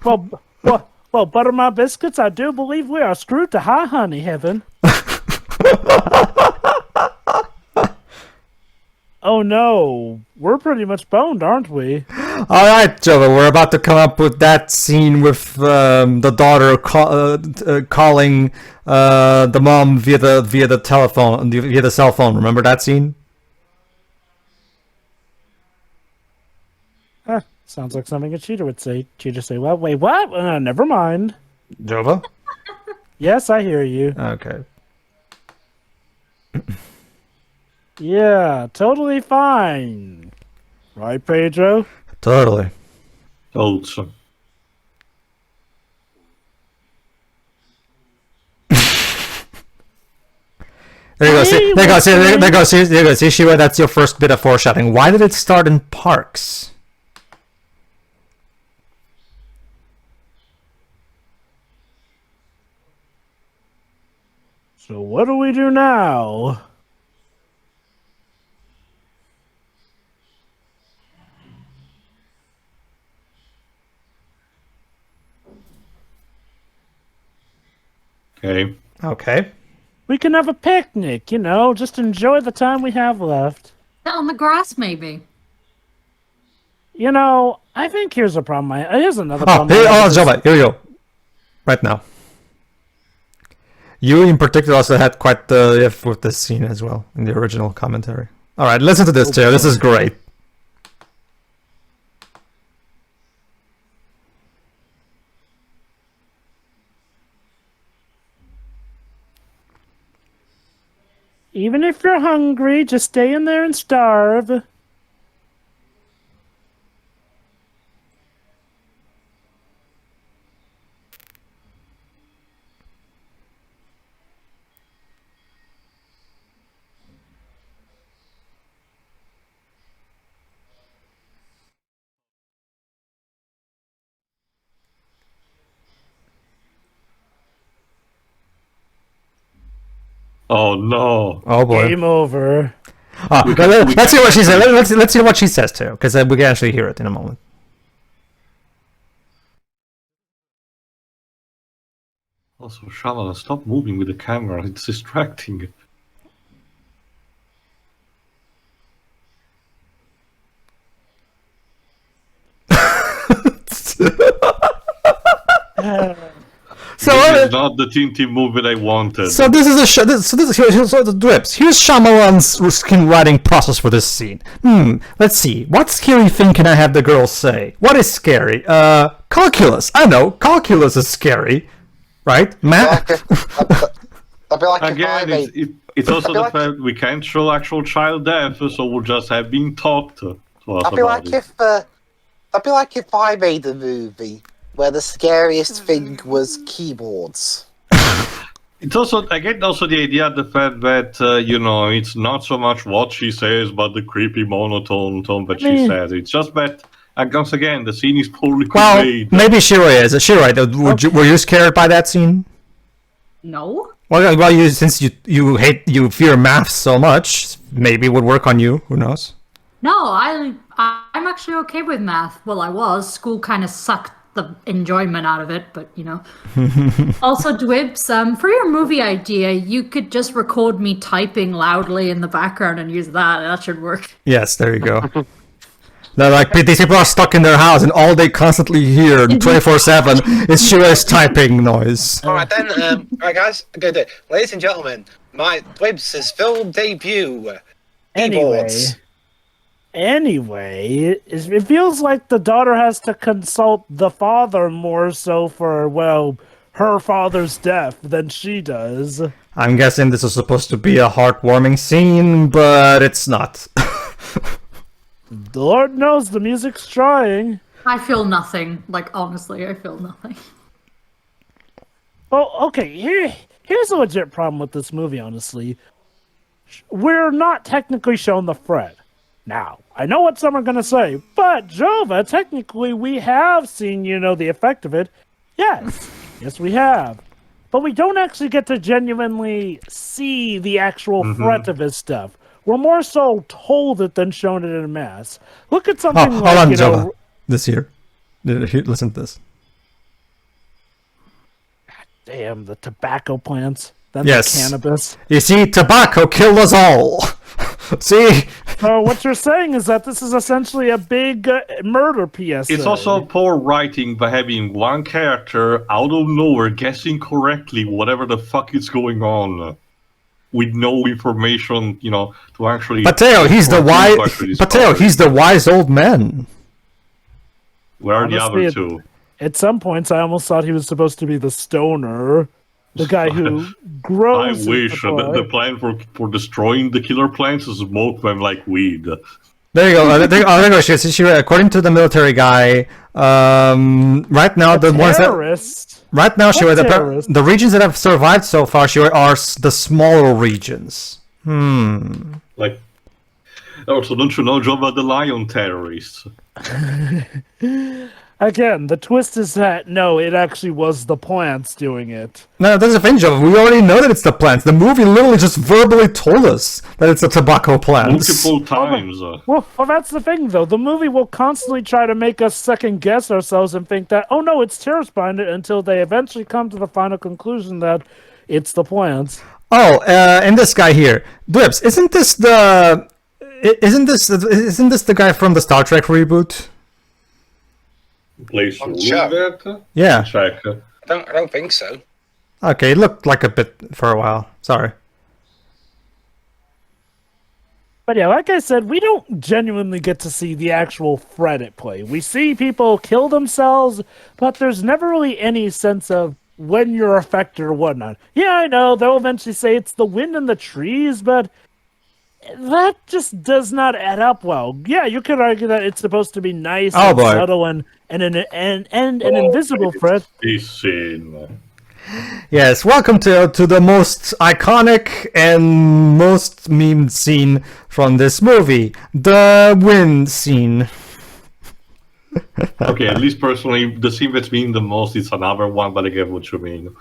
Well, butter my biscuits, I do believe we are screwed to high honey heaven. Oh no, we're pretty much boned, aren't we? All right, Jova, we're about to come up with that scene with the daughter calling the mom via the telephone, via the cell phone. Remember that scene? Sounds like something a cheater would say. Cheater say, well, wait, what? Never mind. Jova? Yes, I hear you. Okay. Yeah, totally fine. Right, Pedro? Totally. Awesome. There you go. See, Hey, there you go. what's See, there going- you go. See, there you go. See, Shiva, that's your first bit of foreshadowing. Why did it start in parks? So what do we do now? Okay. Okay. We can have a picnic, just enjoy the time we have left. Sit on the grass, maybe. I think here's a problem. Here's another Oh, problem. here, I have with this. Jova, here we go. Right now. You in particular also had quite the if with this scene as well in the original commentary. All right, listen to this, Joe. This is great. Even if you're hungry, just stay in there and starve. Oh no. Oh boy. Game over. Let's see what she says. Let's see what she says too, because we can actually hear it in a moment. Also, Shyamalan, stop moving with the camera. It's distracting. So, This is not the Tintin movie I wanted. so this is here's the drips. Here's Shyamalan's screenwriting process for this scene. Let's see. What scary thing can I have the girl say? What is scary? Calculus. I know. Calculus is scary. Right? Math? I'd be like Again, it's also the fact we can't show actual child death, so we'll just have been talked to us I'd be about like it. if I made a movie where the scariest thing was keyboards. It's also, I get also the idea of the fact that, it's not so much what she says, but the creepy monotone tone that she says. It's just that, once again, the scene is poorly Well, conveyed. maybe Shiro is. Shiro, were you scared by that scene? No. Well, since you fear math so much, maybe it would work on you. Who knows? No, I'm actually okay with math. Well, I was. School kind of sucked the enjoyment out of it, but Also, Dwibs, for your movie idea, you could just record me typing loudly in the background and use that. That should work. Yes, there you go. They're like, these people are stuck in their house and all they constantly hear 24/7 is Shiro's typing noise. Alright then, alright guys, good. Ladies and gentlemen, my Dwibs' film debut. Keyboards. Anyway, it feels like the daughter has to consult the father more so for, well, her father's death than she does. I'm guessing this is supposed to be a heartwarming scene, but it's not. The Lord knows the music's trying. I feel nothing. Like, honestly, I feel nothing. Oh, okay, here's a legit problem with this movie, honestly. We're not technically shown the threat. Now, I know what some are going to say, but Jova, technically we have seen, the effect of it. Yes, we have. But we don't actually get to genuinely see the actual threat of his stuff. We're more so told it than shown it in mass. Look at something Hold like, on, Jova. This here. Listen to this. Damn, the tobacco plants. Then Yes. the cannabis. You see, tobacco killed us all. See? So what you're saying is that this is essentially a big murder PSA. It's also poor writing by having one character out of nowhere guessing correctly whatever the fuck is going on. With no information, to actually... Pateo, he's the wise old man. Where are the Honestly, other two? At some points, I almost thought he was supposed to be the stoner. The guy who I grows. wish the plan for destroying the killer plants is smoke them like weed. There you go. There you go. Shiro, according to the military guy, right now the ones that... Right now, Shiro, the regions that have survived so far, Shiro, are the smaller regions. Like, also, don't you know about the lion terrorists? Again, the twist is that, no, it actually was the plants doing it. No, that's the thing, Joe. We already know that it's the plants. The movie literally just verbally told us that it's the tobacco plants. Multiple times. Well, that's the thing, though. The movie will constantly try to make us second-guess ourselves and think that, oh, no, it's terrorist behind it, until they eventually come to the final conclusion that it's the plants. Oh, and this guy here. Dwibs, isn't this the guy from the Star Trek reboot? Place Sure. Yeah. Check. I don't think so. Okay, it looked like a bit for a while. Sorry. But yeah, like I said, we don't genuinely get to see the actual threat at play. We see people kill themselves, but there's never really any sense of when you're affected or whatnot. Yeah, I know, they'll eventually say it's the wind in the trees, but that just does not add up well. Yeah, you could argue that it's supposed to be nice and subtle and an invisible threat. This scene. Yes, welcome to the most iconic and most memed scene from this movie, the wind scene. Okay, at least personally, the scene that's mean the most is another one, but I get what you mean.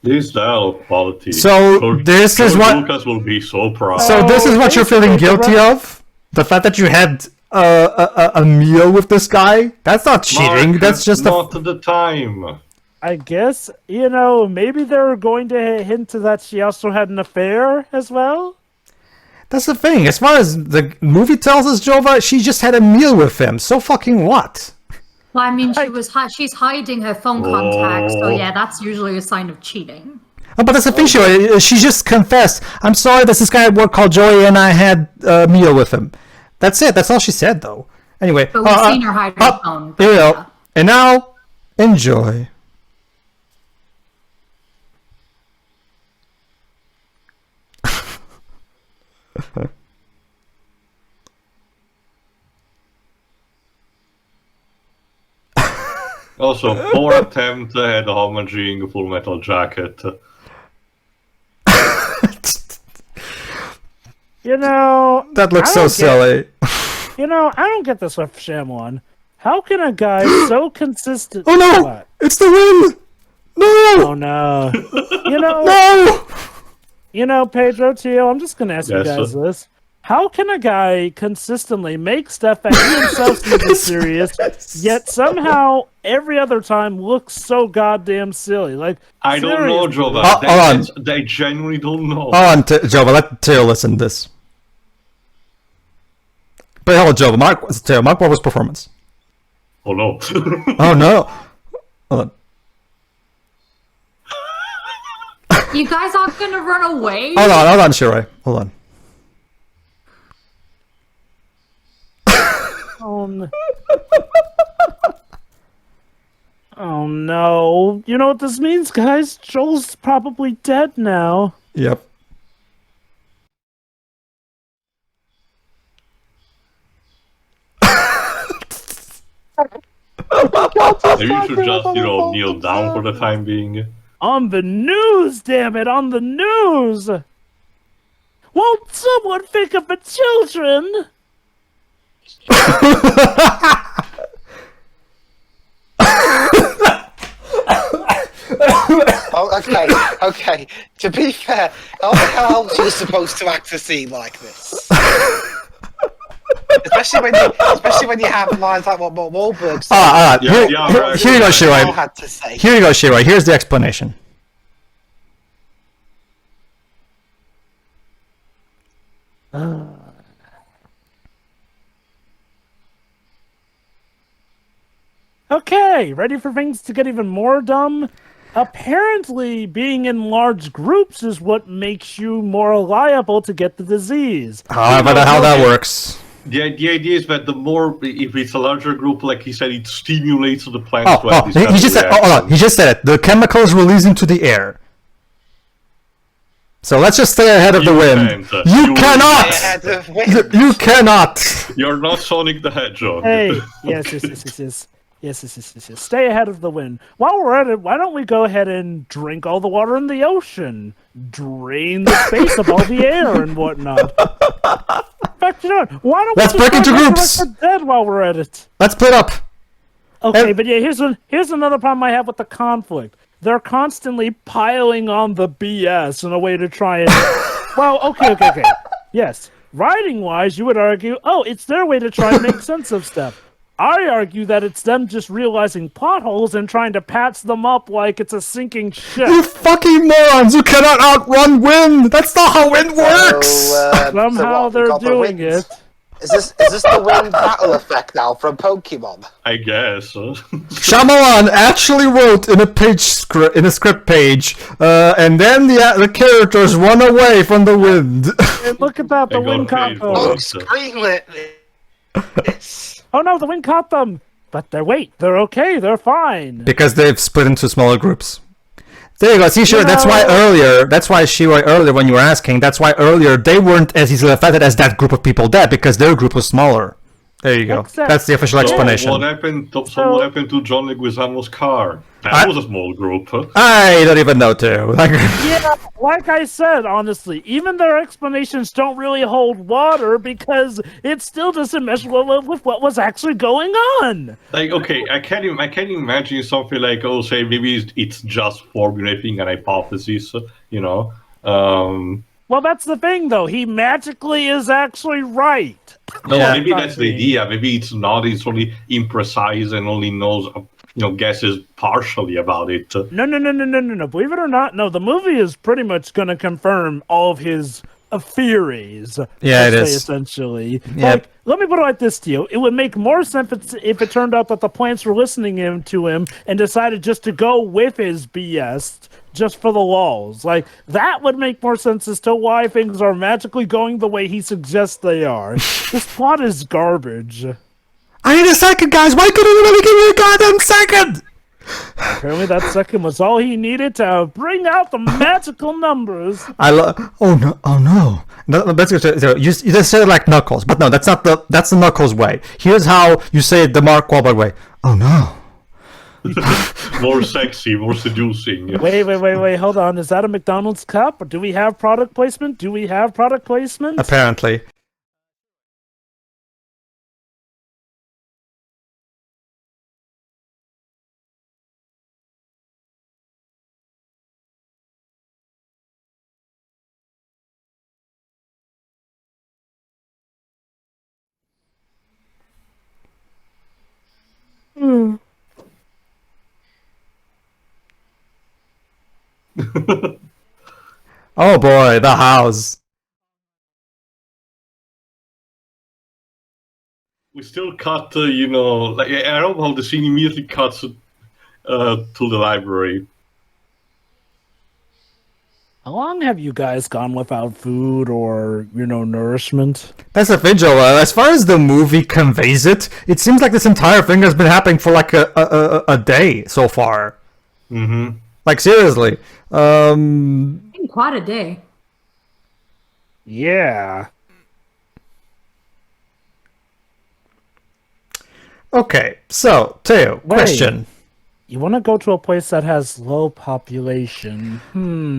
This dialogue quality. So this is what Lucas will be so proud. So this is what you're feeling guilty of? The fact that you had a meal with this guy, that's not cheating. Mark, That's just not the time. I guess, maybe they're going to hint to that she also had an affair as well? That's the thing. As far as the movie tells us, Jova, she just had a meal with him. So fucking what? Well, I mean, she's hiding her phone contacts, so yeah, that's usually a sign of cheating. Oh, but that's the thing, she just confessed. I'm sorry, there's this guy at work called Joey, and I had a meal with him. That's it. That's all she said, though. Anyway. But we've seen her hide her phone. Here we go. And now, enjoy. Also, poor attempt at homaging Full Metal Jacket. That looks so silly. I don't get this with Shyamalan. How can a guy so consistent... Oh no! What? It's the wind! No! Oh no. No! Pedro, Tio, I'm just gonna ask you guys this. How can a guy consistently make stuff that he himself seems serious, yet somehow every other time looks so goddamn silly? Like, I don't know, Jova. I genuinely don't know. Hold on, Jova, let Teo listen to this. But hold on, Jova, Mark Wahlberg's performance. Oh no. Oh no. Hold on. You guys aren't gonna run away? Hold on, Shirai. Hold on. Oh no. You know what this means, guys? Joel's probably dead now. Yep. Maybe you should just, kneel down for the time being. On the news, damn it! On the news! Won't someone think of the children? Oh, okay. To be fair, how else are you supposed to act a scene like this? Especially when you have lines like what Wahlberg said. Here you go, Shirai. Here you go, Shirai. Here's the explanation. Okay, ready for things to get even more dumb? Apparently, being in large groups is what makes you more liable to get the disease. However, how that works. The idea is that the more, if it's a larger group, like he said, it stimulates the plants to have this he just said, hold on, he just said it. The chemicals released into the air. So let's just stay ahead of the wind. You cannot! You cannot! You're not Sonic the Hedgehog. Hey, yes. Stay ahead of the wind. While we're at it, why don't we go ahead and drink all the water in the ocean? Drain the space of all the air and whatnot. In fact, why don't Let's we break into groups. The dead while we're at it? Let's split up. Okay, but yeah, here's another problem I have with the conflict. They're constantly piling on the BS in a way to try and... Well, okay. Yes, writing-wise, you would argue, it's their way to try and make sense of stuff. I argue that it's them just realizing plot holes and trying to patch them up like it's a sinking ship. You fucking morons! You cannot outrun wind! That's not how wind works! Somehow they're doing it. Is this the wind battle effect now from Pokemon? I guess. Shyamalan actually wrote in a script page, and then the characters run away from the wind. And look at that, the wind caught them. Oh, screenlit this. Oh no, the wind caught them. But they're okay, they're fine. Because they've split into smaller groups. There you go. See, sure. That's why earlier, when you were asking, that's why earlier they weren't as easily affected as that group of people did, because their group was smaller. There you go. That's the official explanation. What happened to John Leguizamo's car? That was a small group. I don't even know, too. Yeah, like I said, honestly, even their explanations don't really hold water because it still doesn't mesh well with what was actually going on. Like, okay, I can't imagine something like, say maybe it's just formulating an hypothesis, Well, Well, that's the thing, though. He magically is actually right. No, Yeah. maybe that's the idea. Maybe it's not. It's only imprecise and only knows, guesses partially about it. No. Believe it or not, no. The movie is pretty much going to confirm all of his theories. Yeah, I'd it say, is. essentially. Yeah. Like, let me put it like this to you. It would make more sense if it turned out that the plants were listening to him and decided just to go with his BS just for the lulz. Like, that would make more sense as to why things are magically going the way he suggests they are. This plot is garbage. I need a second, guys. Why couldn't you let me give you a goddamn second? Apparently that second was all he needed to bring out the magical numbers. Oh no. No, that's good. You just said it like Knuckles, but no, that's the Knuckles way. Here's how you say it the Mark Wahlberg way. Oh no. More sexy, more seducing. Wait, hold on. Is that a McDonald's cup? Or do we have product placement? Apparently. Oh boy, the house. We still cut, I don't know how the scene immediately cuts to the library. How long have you guys gone without food or, nourishment? That's the thing, Joe. As far as the movie conveys it, it seems like this entire thing has been happening for like a day so far. Mm-hmm. Like seriously. Quite a day. Yeah. Okay, so Teo, question. You want to go to a place that has low population?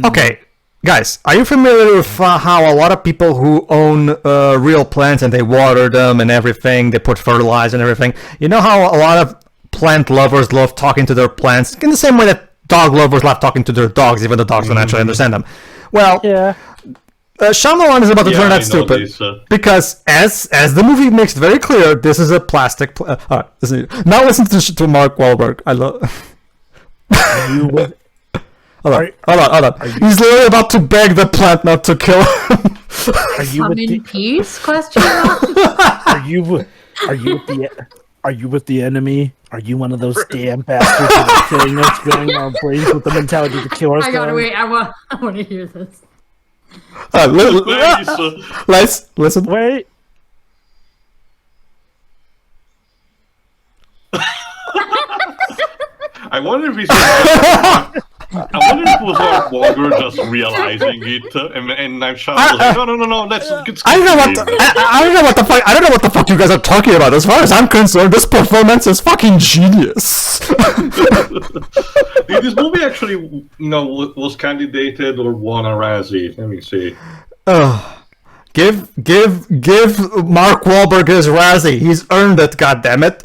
Okay, guys, are you familiar with how a lot of people who own real plants and they water them and everything, they put fertilizer and everything, you know how a lot of plant lovers love talking to their plants in the same way that dog lovers love talking to their dogs, even the dogs don't actually understand them? Well, Yeah. Shyamalan is about to turn that I know stupid this, because as the movie makes it very clear, this is a plastic. Now listen to Mark Wahlberg. I love. Hold on. He's literally about to beg the plant not to kill him. Are you Come with in the, peace? Question mark? Are you with the enemy? Are you one of those damn bastards that are killing us, filling our brains with the mentality to kill us? I gotta wait. I want to hear this. Please, Listen. Wait. I wonder if it was Mark Wahlberg just realizing it, and I'm Shyamalan like, no, let's I don't know what the fuck you guys are talking about. As far as I'm concerned, this performance is fucking genius. This movie actually, was candidated or won a Razzie. Let me see. Give Mark Wahlberg his Razzie. He's earned it. Goddammit.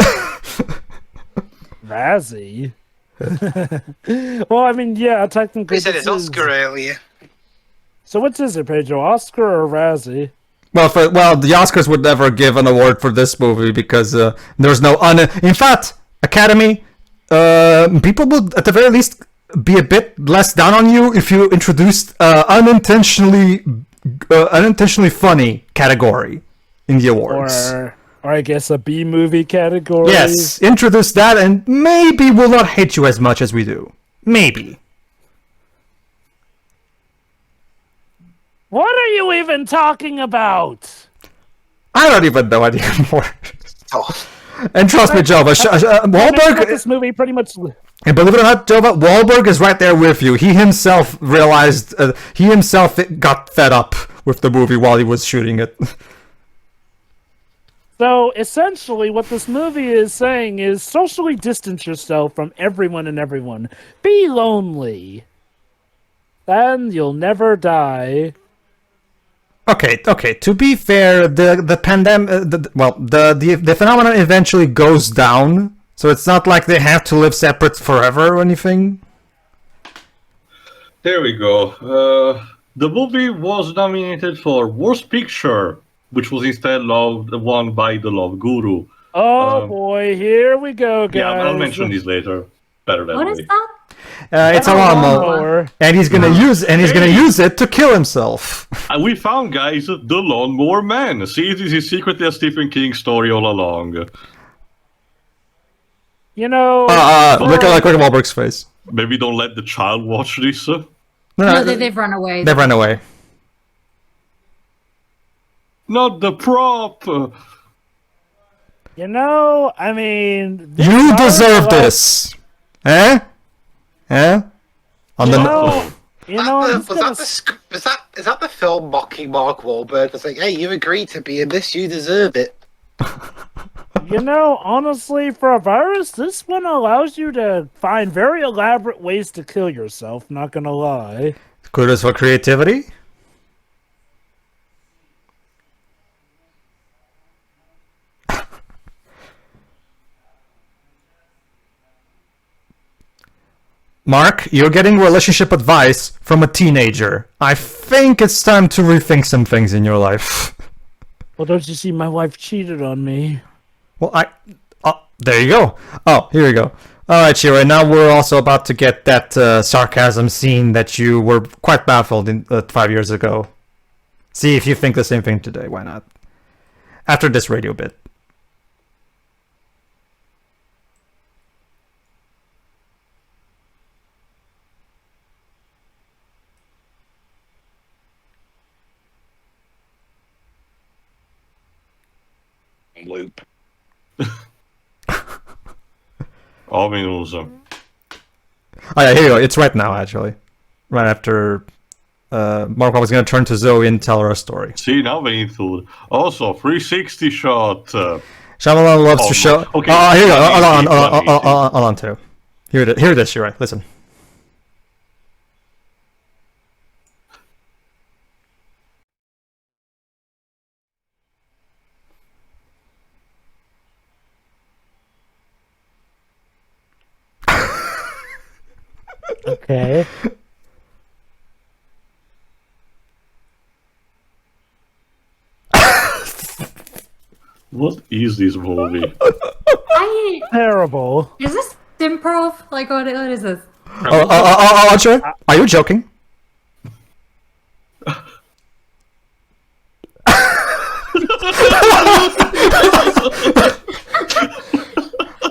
Razzie? Well, I mean, yeah, technically. We said it's Oscar earlier. So which is it, Pedro? Oscar or Razzie? Well, the Oscars would never give an award for this movie because there's no in fact, Academy, people would at the very least be a bit less down on you if you introduced unintentionally funny category in the awards. Or I guess a B movie category. Yes, introduce that and maybe we'll not hate you as much as we do. Maybe. What are you even talking about? I don't even know anymore. Oh, And trust me, Jova, Wahlberg. This movie pretty much. And believe it or not, Jova, Wahlberg is right there with you. He himself realized, he himself got fed up with the movie while he was shooting it. So essentially, what this movie is saying is socially distance yourself from everyone and everyone. Be lonely. Then you'll never die. Okay. To be fair, the pandemic, the phenomenon eventually goes down, so it's not like they have to live separate forever or anything. There we go. The movie was nominated for Worst Picture, which was instead won by The Love Guru. Oh boy, here we go, guys. Yeah, I'll mention these later. Better that What way. is that? It's a lawnmower, Lawnmower. and he's gonna use it to kill himself. And we found, guys, the Lawnmower Man. See, this is secretly a Stephen King story all along. You know, Look at Wahlberg's face. Maybe don't let the child watch this. No, they've run away. They've run away. Not the prop. you know, I mean, this You car deserve allows- this. Eh? Eh? On the You know, I'm just Was gonna is that the film mocking Mark Wahlberg? It's like, hey, you agreed to be in this, you deserve it. You know, honestly, for a virus, this one allows you to find very elaborate ways to kill yourself, not gonna lie. kudos for creativity. Mark, you're getting relationship advice from a teenager. I think it's time to rethink some things in your life. Well, don't you see, my wife cheated on me. Well, there you go. Oh, here we go. All right, Shira. Now we're also about to get that sarcasm scene that you were quite baffled in 5 years ago. See if you think the same thing today. Why not? After this radio bit. Loop. Ominous. Oh yeah, here you go. It's right now, actually. Right after Mark was going to turn to Zoe and tell her a story. See, now we need to... Also, 360 shot. Shyamalan loves to show... okay. Oh, here you go. Hold on, too. Here it is, you're right. Listen. Okay. What is this movie? Terrible. Is this improv? Like, what is this? Sure. Are you joking?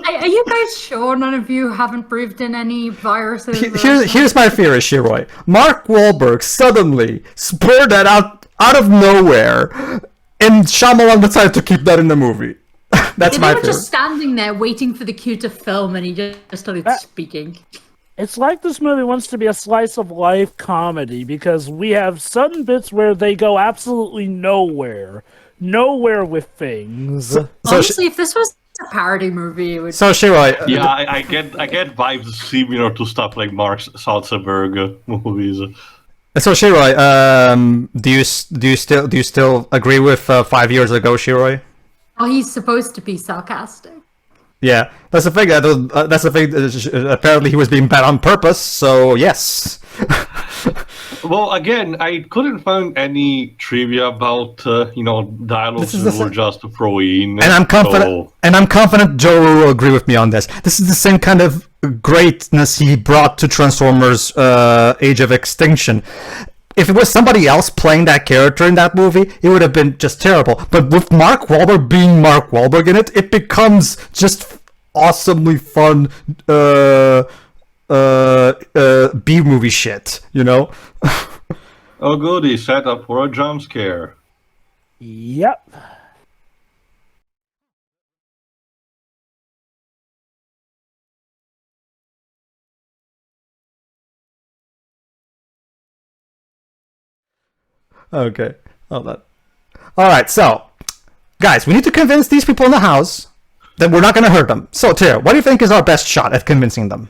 Are you guys sure none of you haven't breathed in any viruses? Here's my theory, Shiroi. Mark Wahlberg suddenly spurred that out of nowhere, and Shyamalan decided to keep that in the movie. That's my They were theory. just standing there waiting for the cue to film, and he just started speaking. It's like this movie wants to be a slice of life comedy because we have sudden bits where they go absolutely nowhere with things. Honestly, if this was a parody movie, it would. So Shiroi, Yeah, I get vibes similar to stuff like Mark Salzberg movies. so Shiroi, do you still agree with 5 years ago, Shiroi? Oh, he's supposed to be sarcastic. Yeah, that's the thing. That's the thing. Apparently, he was being bad on purpose. So yes. Well, again, I couldn't find any trivia about dialogues This is we were just to throw in. And I'm confident. So, And I'm confident Joe will agree with me on this. This is the same kind of greatness he brought to Transformers: Age of Extinction. If it was somebody else playing that character in that movie, it would have been just terrible. But with Mark Wahlberg being Mark Wahlberg in it, it becomes just awesomely fun B-movie shit, you know? oh goody, set up for a jump scare. Yep. Okay, hold on. Alright, so, guys, we need to convince these people in the house that we're not going to hurt them. So, Tara, what do you think is our best shot at convincing them?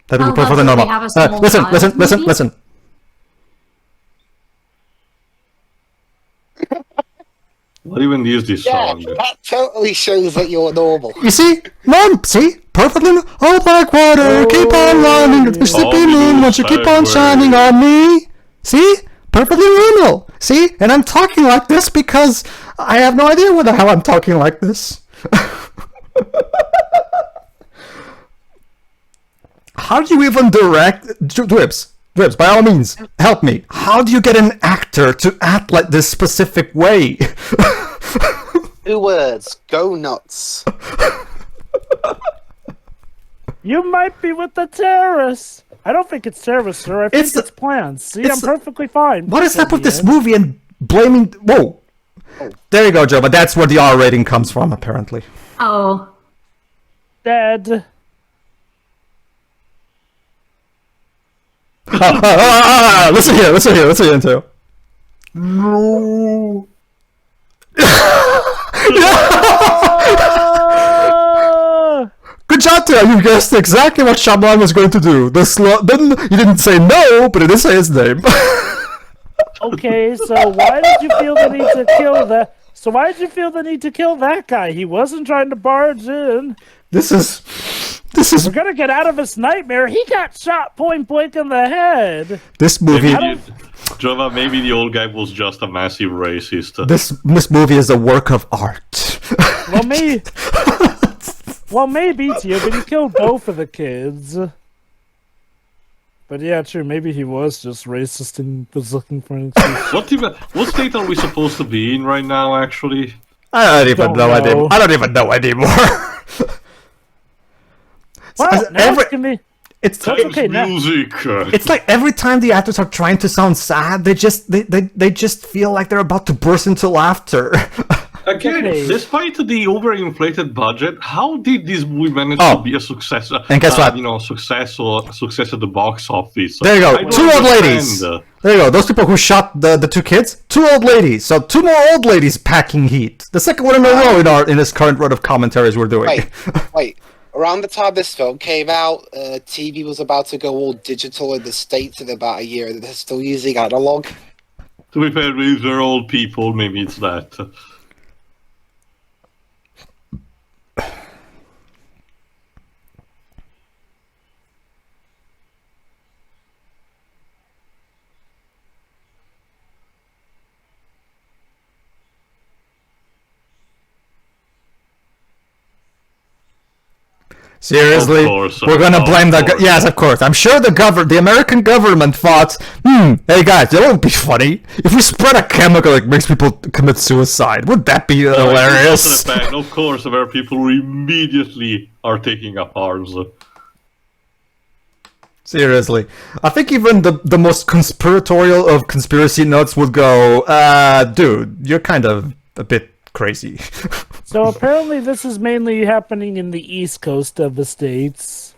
That we prefer the that's if normal. we have a small Listen, child movie? listen. What even is this Yeah, song? that totally shows that you're normal. You see? Mom, see? Perfectly. Oh, like water, keep on running. The Mississippi moon, won't you keep on shining on me? See? Perfectly normal. See? And I'm talking like this because I have no idea what the hell I'm talking like this. How do you even direct... Dwibs, by all means, help me. How do you get an actor to act like this specific way? 2 words. Go nuts. You might be with the terrorists. I don't think it's terrorists, sir. I think it's plans. See, I'm perfectly fine. What is up with this movie and blaming... Whoa. There you go, Joe, but that's where the R rating comes from, apparently. Oh. Dead. Listen here, too. No. Good job, Theo. You guessed exactly what Shyamalan was going to do. You didn't say no, but it did say his name. Okay, so why did you feel the need to kill that? So why did you feel the need to kill that guy? He wasn't trying to barge in. This is. We're gonna get out of this nightmare. He got shot point blank in the head. This movie. Jova, maybe the old guy was just a massive racist. This movie is a work of art. Well, maybe, Tio, but he killed both of the kids. But yeah, true. Maybe he was just racist and was looking for an excuse. What state are we supposed to be in right now, actually? I don't even know anymore. Well, it's okay now. Music. It's like every time the actors are trying to sound sad, they just feel like they're about to burst into laughter. Again, despite the overinflated budget, how did this movie manage to be a success? And guess what? Success at the box office. There you go. 2 old ladies. There you go. Those people who shot the 2 kids, 2 old ladies. So 2 more old ladies packing heat. The second one in a row in this current run of commentaries we're doing. Wait. Around the time this film came out, TV was about to go all digital in the States in about a year, and they're still using analog. To be fair, these are old people. Maybe it's that. Seriously, we're gonna blame yes, of course. I'm sure the American government thought, hey guys, that would be funny if we spread a chemical that makes people commit suicide. Would that be hilarious? Of course, there are people who immediately are taking up arms. Seriously, I think even the most conspiratorial of conspiracy nuts would go, dude, you're kind of a bit crazy. So apparently this is mainly happening in the east coast of the States.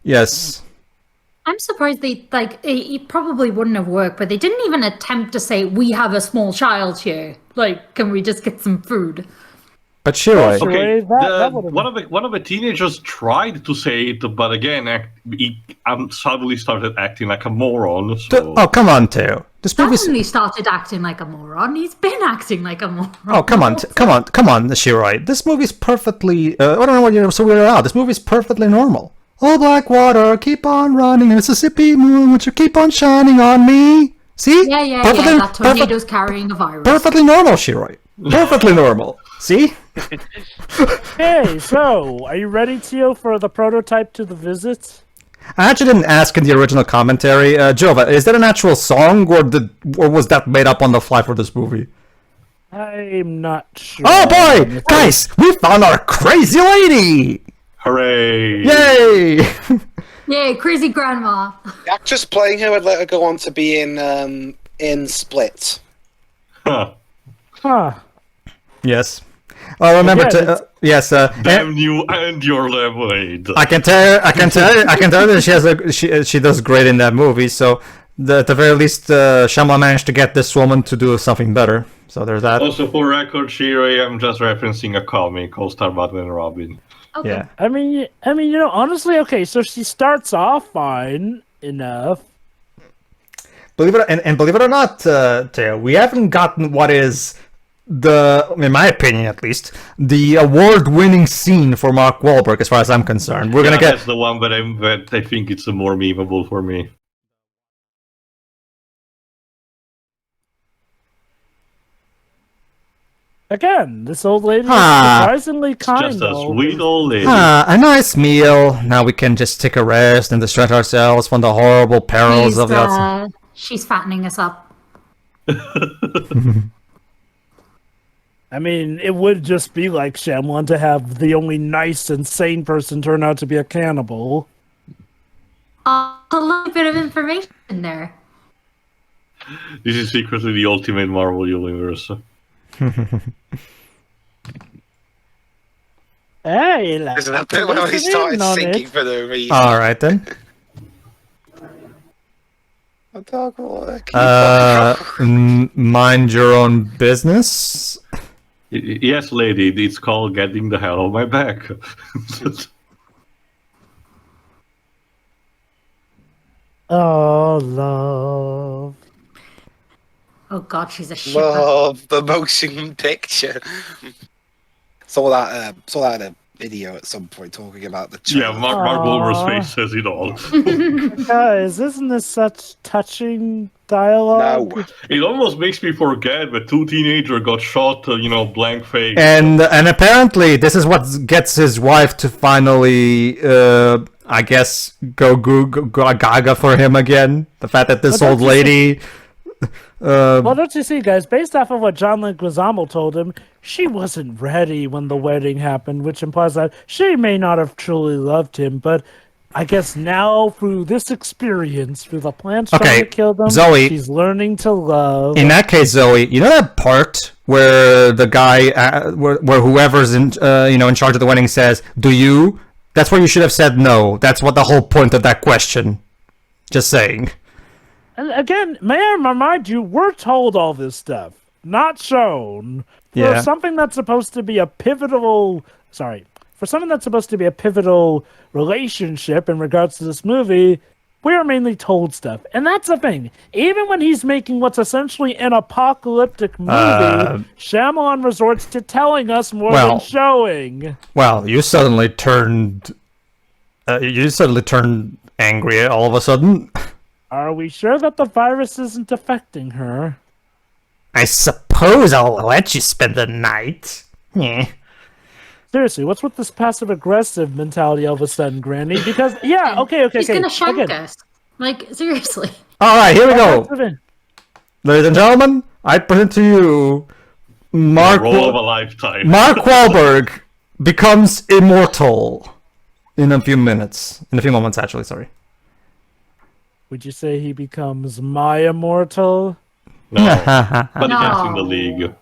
Yes. I'm surprised it probably wouldn't have worked, but they didn't even attempt to say, we have a small child here. Like, can we just get some food? But sure. Okay, one of the teenagers tried to say it, but again, he suddenly started acting like a moron. So. Oh, come on, Theo. This movie suddenly started acting like a moron. He's been acting like a moron. Oh, come on, Shiroi. This movie's perfectly. I don't know what you're so weirded out. This movie's perfectly normal. Oh, black water, keep on running, Mississippi moon, would you keep on shining on me? See? Yeah. That tornado's carrying a virus. Perfectly normal, Shiroi. Perfectly normal. See? Hey, so are you ready, Tio, for the prototype to the visit? I actually didn't ask in the original commentary. Jova, is that an actual song, or was that made up on the fly for this movie? I'm not sure. Oh boy! Guys, we found our crazy lady! Hooray! Yay! Yay, crazy grandma! The actress playing her would let her go on to be in Split. Huh. Yes. Well, remember yes. Damn you and your lemonade. I can tell you that she does great in that movie. So at the very least, Shyamalan managed to get this woman to do something better. So there's that. Also, for record, Shiroi, I'm just referencing a comic called Star Batman and Robin. Okay. Yeah. I mean, honestly, okay. So she starts off fine enough. Believe it or not, Theo, we haven't gotten what is in my opinion at least, the award-winning scene for Mark Wahlberg, as far as I'm concerned. We're gonna get that's the one that I think it's the more memeable for me. Again, this old lady is Ah. surprisingly kind. Just a though. sweet old lady. A nice meal. Now we can just take a rest and distract ourselves from the horrible perils of the outside. She's fattening us up. I mean, it would just be like Shyamalan to have the only nice and sane person turn out to be a cannibal. A little bit of information in there. This is secretly the ultimate Marvel universe. Hey, Isn't that bit when he started singing for no reason? All right then. A dog will Mind your own business. Yes, lady, it's called getting the hell on my back. Oh, love. Oh god, she's a shipper. love the motion picture. Saw that in a video at some point talking about the Yeah, Mark Wahlberg's face says it all. Guys, isn't this such touching dialogue? No. It almost makes me forget that two teenagers got shot, blank face. And apparently this is what gets his wife to finally, I guess, go gaga for him again. The fact that this old lady. Well, don't you see, guys, based off of what John Leguizamo told him, she wasn't ready when the wedding happened, which implies that she may not have truly loved him, but I guess now, through this experience, through the plans trying to kill them, Zoe, she's learning to love. In that case, Zoe, you know that part where the guy, where whoever's in charge of the wedding says, "Do you?" That's where you should have said no. That's what the whole point of that question. Just saying. And again, may I remind you, we're told all this stuff, not shown. For something that's supposed to be a pivotal relationship in regards to this movie, we are mainly told stuff. And that's the thing. Even when he's making what's essentially an apocalyptic movie, Shyamalan resorts to telling us more than showing. Well, you suddenly turned angry all of a sudden. Are we sure that the virus isn't affecting her? I suppose I'll let you spend the night. Yeah. Seriously, what's with this passive-aggressive mentality all of a sudden, Granny? Because, okay. He's gonna shank us. Like, seriously. Alright, here we go. Ladies and gentlemen, I present to you Mark Roll of a lifetime. Mark Wahlberg becomes immortal in a few minutes. In a few moments, actually, sorry. Would you say he becomes my immortal? No, but he gets in the league.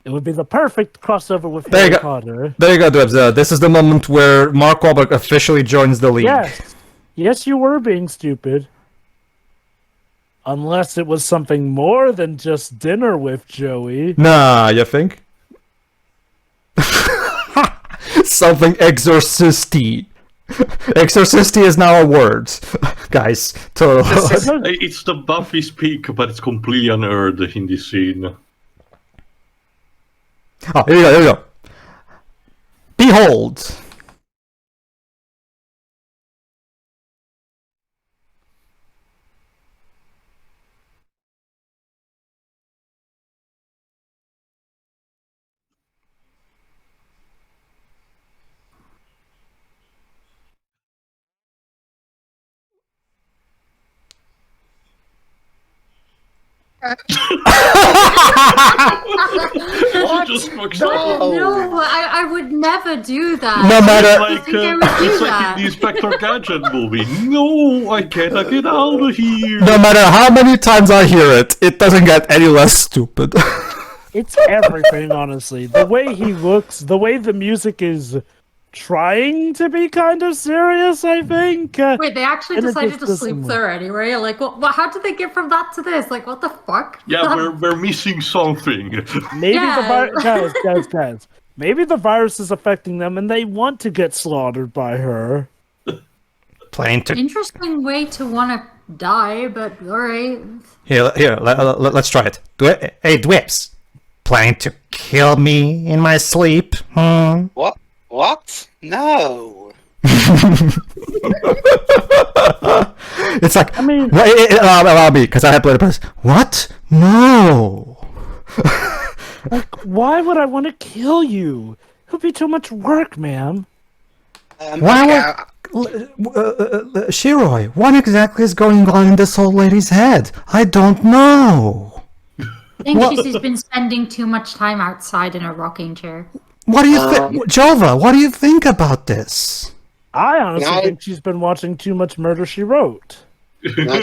It would be the perfect crossover with Harry Potter. There you go, Dwebs. This is the moment where Mark Wahlberg officially joins the league. Yes, you were being stupid. Unless it was something more than just dinner with Joey. Nah, you think? Something exorcisty. Exorcisty is now a word, guys. It's the Buffy speak, but it's completely unheard in this scene. Oh, here we go. Behold. No, I would never do that. No matter. It's like in the Inspector Gadget movie. No, I cannot get out of here. No matter how many times I hear it, it doesn't get any less stupid. It's everything, honestly. The way he looks, the way the music is trying to be kind of serious, I think. Wait, they actually decided to sleep there anyway? Like, how did they get from that to this? Like, what the fuck? Yeah, we're missing something. Maybe guys. Maybe the virus is affecting them and they want to get slaughtered by her. Interesting way to want to die, but alright. Here, let's try it. Hey, Dwips. Planning to kill me in my sleep? What? No. It's like, allow me, because I have played the press. What? No. Like, why would I want to kill you? It would be too much work, ma'am. Why Shiroi, what exactly is going on in this old lady's head? I don't know. I think she's been spending too much time outside in a rocking chair. What do you think, Jova? What do you think about this? I honestly think she's been watching too much Murder, She Wrote. Can I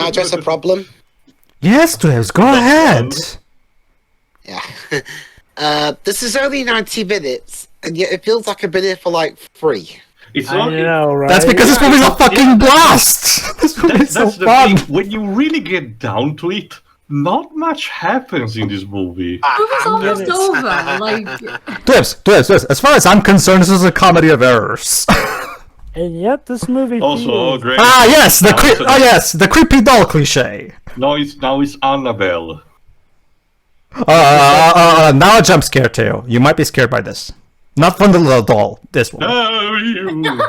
address a problem? Yes, Dwebs, go ahead. Yeah. This is only 90 minutes, and yet it feels like I've been here for like 3. It's I not. know, right? That's because this movie's a fucking blast. This movie's so That's the fun. thing. When you really get down to it, not much happens in this movie. It was almost over. Like, Dwebs, as far as I'm concerned, this is a comedy of errors. And yet this movie Also, feels... great. yes, the creepy doll cliche. Now it's Annabelle. Now a jump scare too. You might be scared by this. Not from the little doll. This one. No, you.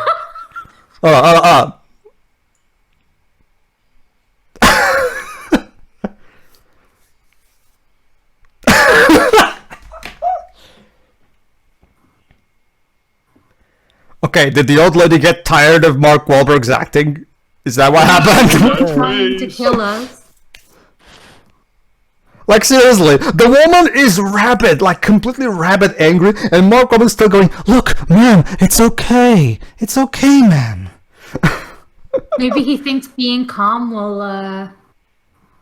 Okay, did the old lady get tired of Mark Wahlberg's acting? Is that what happened? trying to kill us. Like, seriously, the woman is rabid, like completely rabid angry, and Mark Wahlberg's still going, look, man, it's okay. It's okay, man. Maybe he thinks being calm will,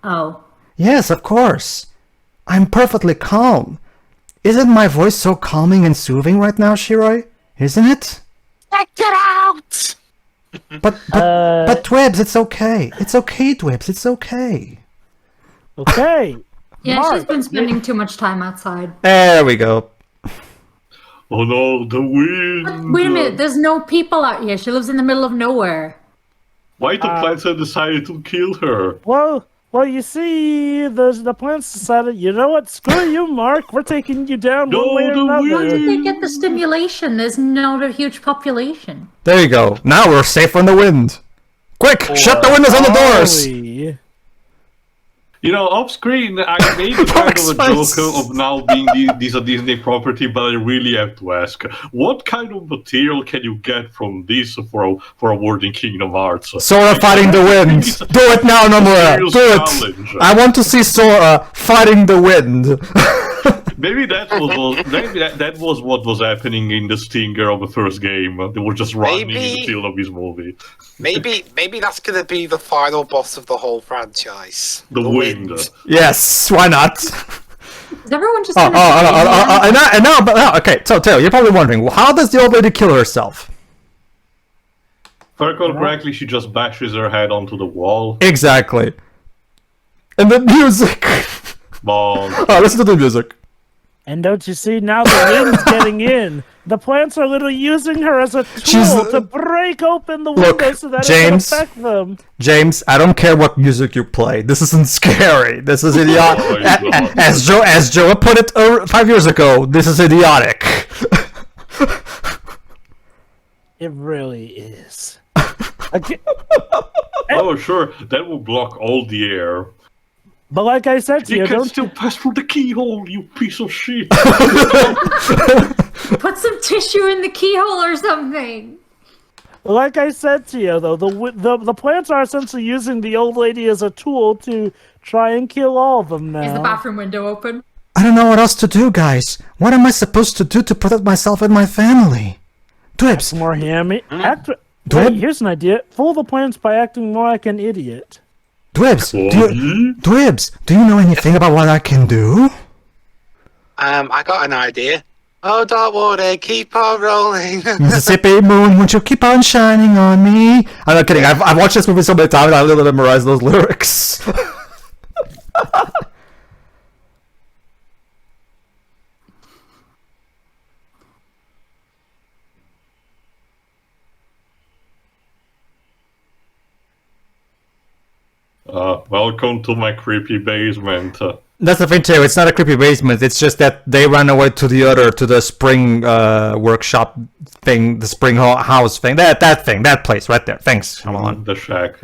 Oh. Yes, of course. I'm perfectly calm. Isn't my voice so calming and soothing right now, Shiroi? Isn't it? Get out! But Dwebs, it's okay. It's okay, Dwebs, it's okay. Okay. Yeah, Mark, she's been spending too much time outside. There we go. Oh no, the wind! Wait a minute, there's no people out here. She lives in the middle of nowhere. Why the plants have decided to kill her? Well, you see, the plants decided, you know what, screw you, Mark, we're taking you down one way or the another. wind! They get the stimulation. There's not a huge population. There you go. Now we're safe from the wind. Quick, shut the windows and the doors. Golly. You know, off screen, I made a kind of a Mark's joke of now being this a Disney property, but I really have to ask, what kind of material can you get from this for a world in Kingdom Hearts? Sora fighting the wind. Do it now, Nomura. Serious Do it. challenge. I want to see Sora fighting the wind. Maybe that was what was happening in the stinger of the first game. They were just running in the field of this movie. Maybe that's gonna be the final boss of the whole franchise. The wind. Yes, why not? Is everyone just And now, okay, so Taylor, you're probably wondering, how does the old lady kill herself? If I recall correctly, she just bashes her head onto the wall. Exactly. And the music. Bon. Oh, listen to the music. And don't you see, now the wind's getting in. The plants are literally using her as a tool to break open the window so that James, it can affect them. James, I don't care what music you play. This isn't scary. This is idiotic. As Joe put it 5 years ago, this is idiotic. It really is. Oh, sure, that will block all the air. But like I said to You you, can don't still pass through the keyhole, you piece of shit. put some tissue in the keyhole or something. Like I said to you, though, the plants are essentially using the old lady as a tool to try and kill all of them now. Is the bathroom window open? I don't know what else to do, guys. What am I supposed to do to protect myself and my family? Dwebs, More hammy. Dweb? Wait, here's an idea. Fool the plants by acting more like an idiot. Dwebs, do you know anything about what I can do? I got an idea. Oh, don't worry, keep on rolling. Mississippi moon, won't you keep on shining on me? I'm not kidding. I've watched this movie so many times, I literally memorized those lyrics. Welcome to my creepy basement. That's the thing too. It's not a creepy basement. It's just that they ran away to the spring workshop thing, the spring house thing. That place right there. Thanks, Shyamalan. The shack.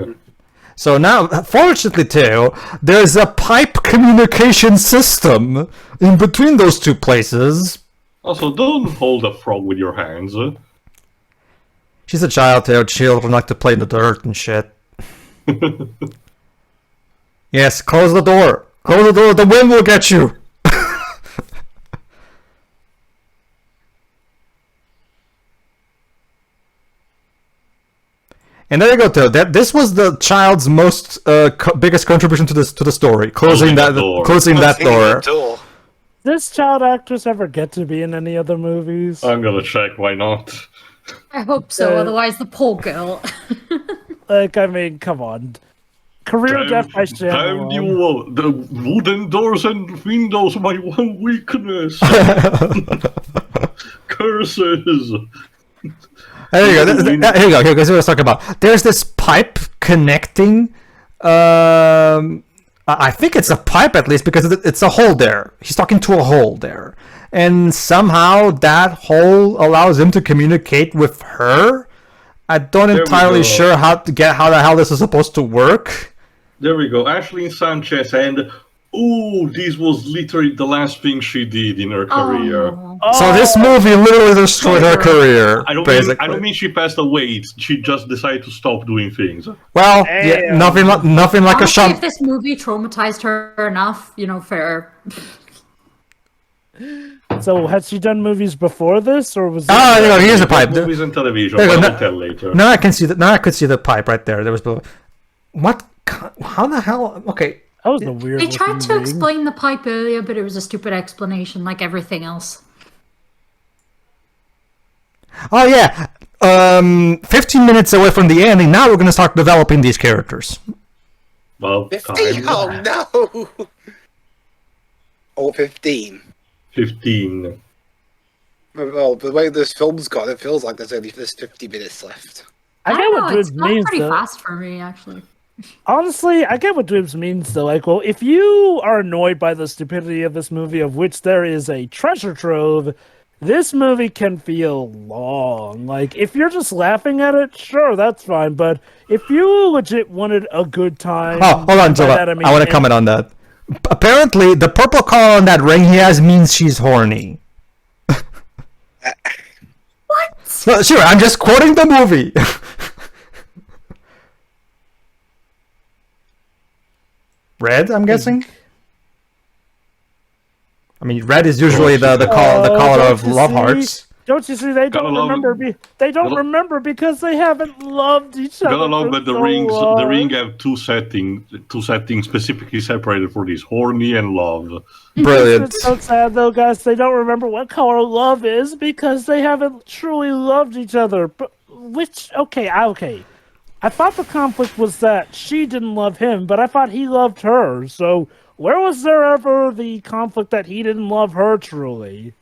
So now, fortunately too, there's a pipe communication system in between those two places. Also, don't hold a frog with your hands. She's a child too. Children like to play in the dirt and shit. Yes, close the door. Close the door. The wind will get you. And there you go, too. This was the child's most biggest contribution to the story. Closing that door. This child actress ever get to be in any other movies? I'm gonna check. Why not? I hope so. Otherwise, the poor girl. Like, I mean, come on. Career death by Damn Shyamalan. you! The wooden doors and windows, my one weakness. Curses. There you go. Here you go. Here's what I was talking about. There's this pipe connecting. I think it's a pipe at least because it's a hole there. He's talking to a hole there, and somehow that hole allows him to communicate with her. I don't entirely sure how the hell this is supposed to work. There we go. Ashley Sanchez, and this was literally the last thing she did in her career. So this movie literally destroyed her career. I don't mean she passed away. She just decided to stop doing things. Well, yeah, nothing like a Honestly, shot. if this movie traumatized her enough, fair. So, has she done movies before this, or was? Here's the pipe. Movies and television. I'll tell later. Now I can see that. Now I could see the pipe right there. There was what? How the hell? Okay. That was a weird. They tried to ring. explain the pipe earlier, but it was a stupid explanation, like everything else. Oh yeah. 15 minutes away from the ending. Now we're gonna start developing these characters. Well, 15? Oh no! Or 15. 15. Well, the way this film's gone, it feels like there's 50 minutes left. I get don't what know, it's Dribs gone means, pretty though. fast for me, actually. Honestly, I get what Dribs means, though. Like, well, if you are annoyed by the stupidity of this movie, of which there is a treasure trove, this movie can feel long. Like, if you're just laughing at it, sure, that's fine. But if you legit wanted a good time... Oh, hold on, Zola. I want to comment on that. Apparently, the purple color on that ring he has means she's horny. What? Well, sure, I'm just quoting the movie. Red, I'm guessing? I mean, red is usually the color of love hearts. Don't you see? They don't remember. They don't remember because they haven't loved each other. Gotta love that the so rings. long. The ring have two settings specifically separated for this: horny and love. Brilliant. It's so sad though, guys. They don't remember what color love is because they haven't truly loved each other. But okay. I thought the conflict was that she didn't love him, but I thought he loved her. So where was there ever the conflict that he didn't love her truly?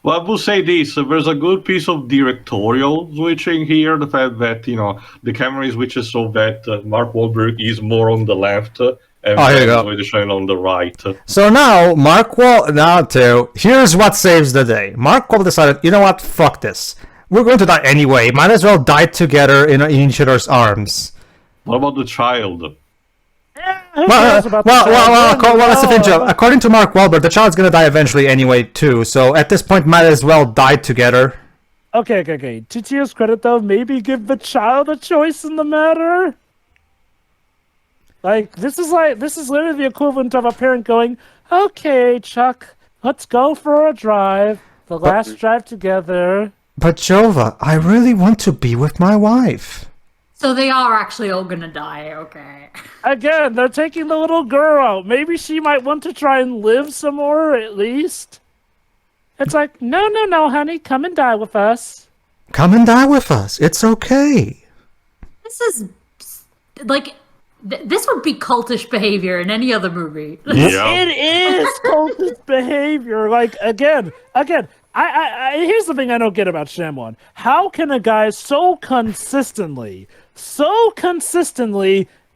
Well, I will say this: there's a good piece of directorial switching here. The fact that the camera switches so that Mark Wahlberg is more on the left and here you go. Swedish on the right. So now, here's what saves the day. Mark Wahlberg decided, you know what, fuck this. We're going to die anyway. Might as well die together in each other's arms. What about the child? That's the thing, Joe. According to Mark Wahlberg, the child's gonna die eventually anyway, too. So at this point, might as well die together. Okay. To Tio's credit, though, maybe give the child a choice in the matter. Like this is literally the equivalent of a parent going, "Okay, Chuck, let's go for a drive. The last drive together." But Jova, I really want to be with my wife. So they are actually all gonna die, okay. Again, they're taking the little girl out. Maybe she might want to try and live some more, at least. It's like, no, honey, come and die with us. Come and die with us. It's okay. This is, like, this would be cultish behavior in any other movie. Yeah. It is cultist behavior. Like, again, I here's the thing I don't get about Shyamalan. How can a guy so consistently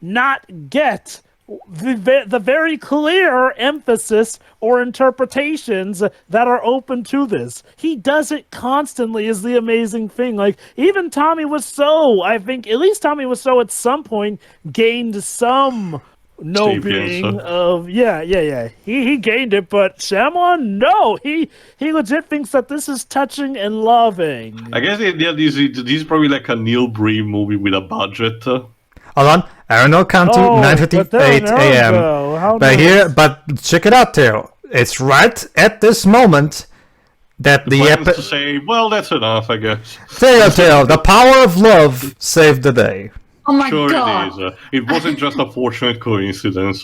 not get the very clear emphasis or interpretations that are open to this. He does it constantly is the amazing thing. Like, even Tommy Wiseau, I think, at least Tommy Wiseau at some point gained some being of he gained it, but Shyamalan, no, he legit thinks that this is touching and loving. I guess this is probably like a Neil Breen movie with a budget. Hold on, Aaron will count to 9:58 a.m. But check it out, Theo. It's right at this moment that the to say, well, that's enough, I guess. Theo, the power of love saved the day. Oh my Sure god! It is. It wasn't just a fortunate coincidence.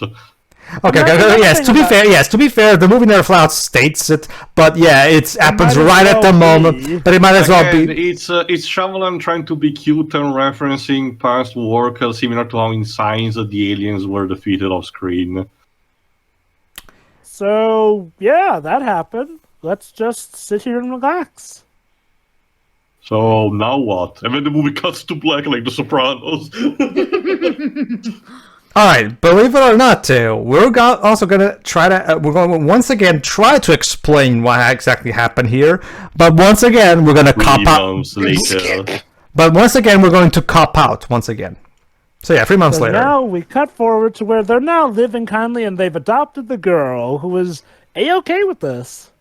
Okay. Yes. To be fair, the movie never flat out states it, but yeah, it happens right at the moment that it might as well be. It's Shyamalan trying to be cute and referencing past work, similar to how in Signs the aliens were defeated off screen. So yeah, that happened. Let's just sit here and relax. So now what? And then the movie cuts to black like The Sopranos. Alright, believe it or not, Theo, we're also going to try to, we're going to once again try to explain what exactly happened here, but once again, we're going to cop out. But once again, we're going to cop out once again. So yeah, 3 months later. Now we cut forward to where they're now living kindly and they've adopted the girl who is A-okay with this.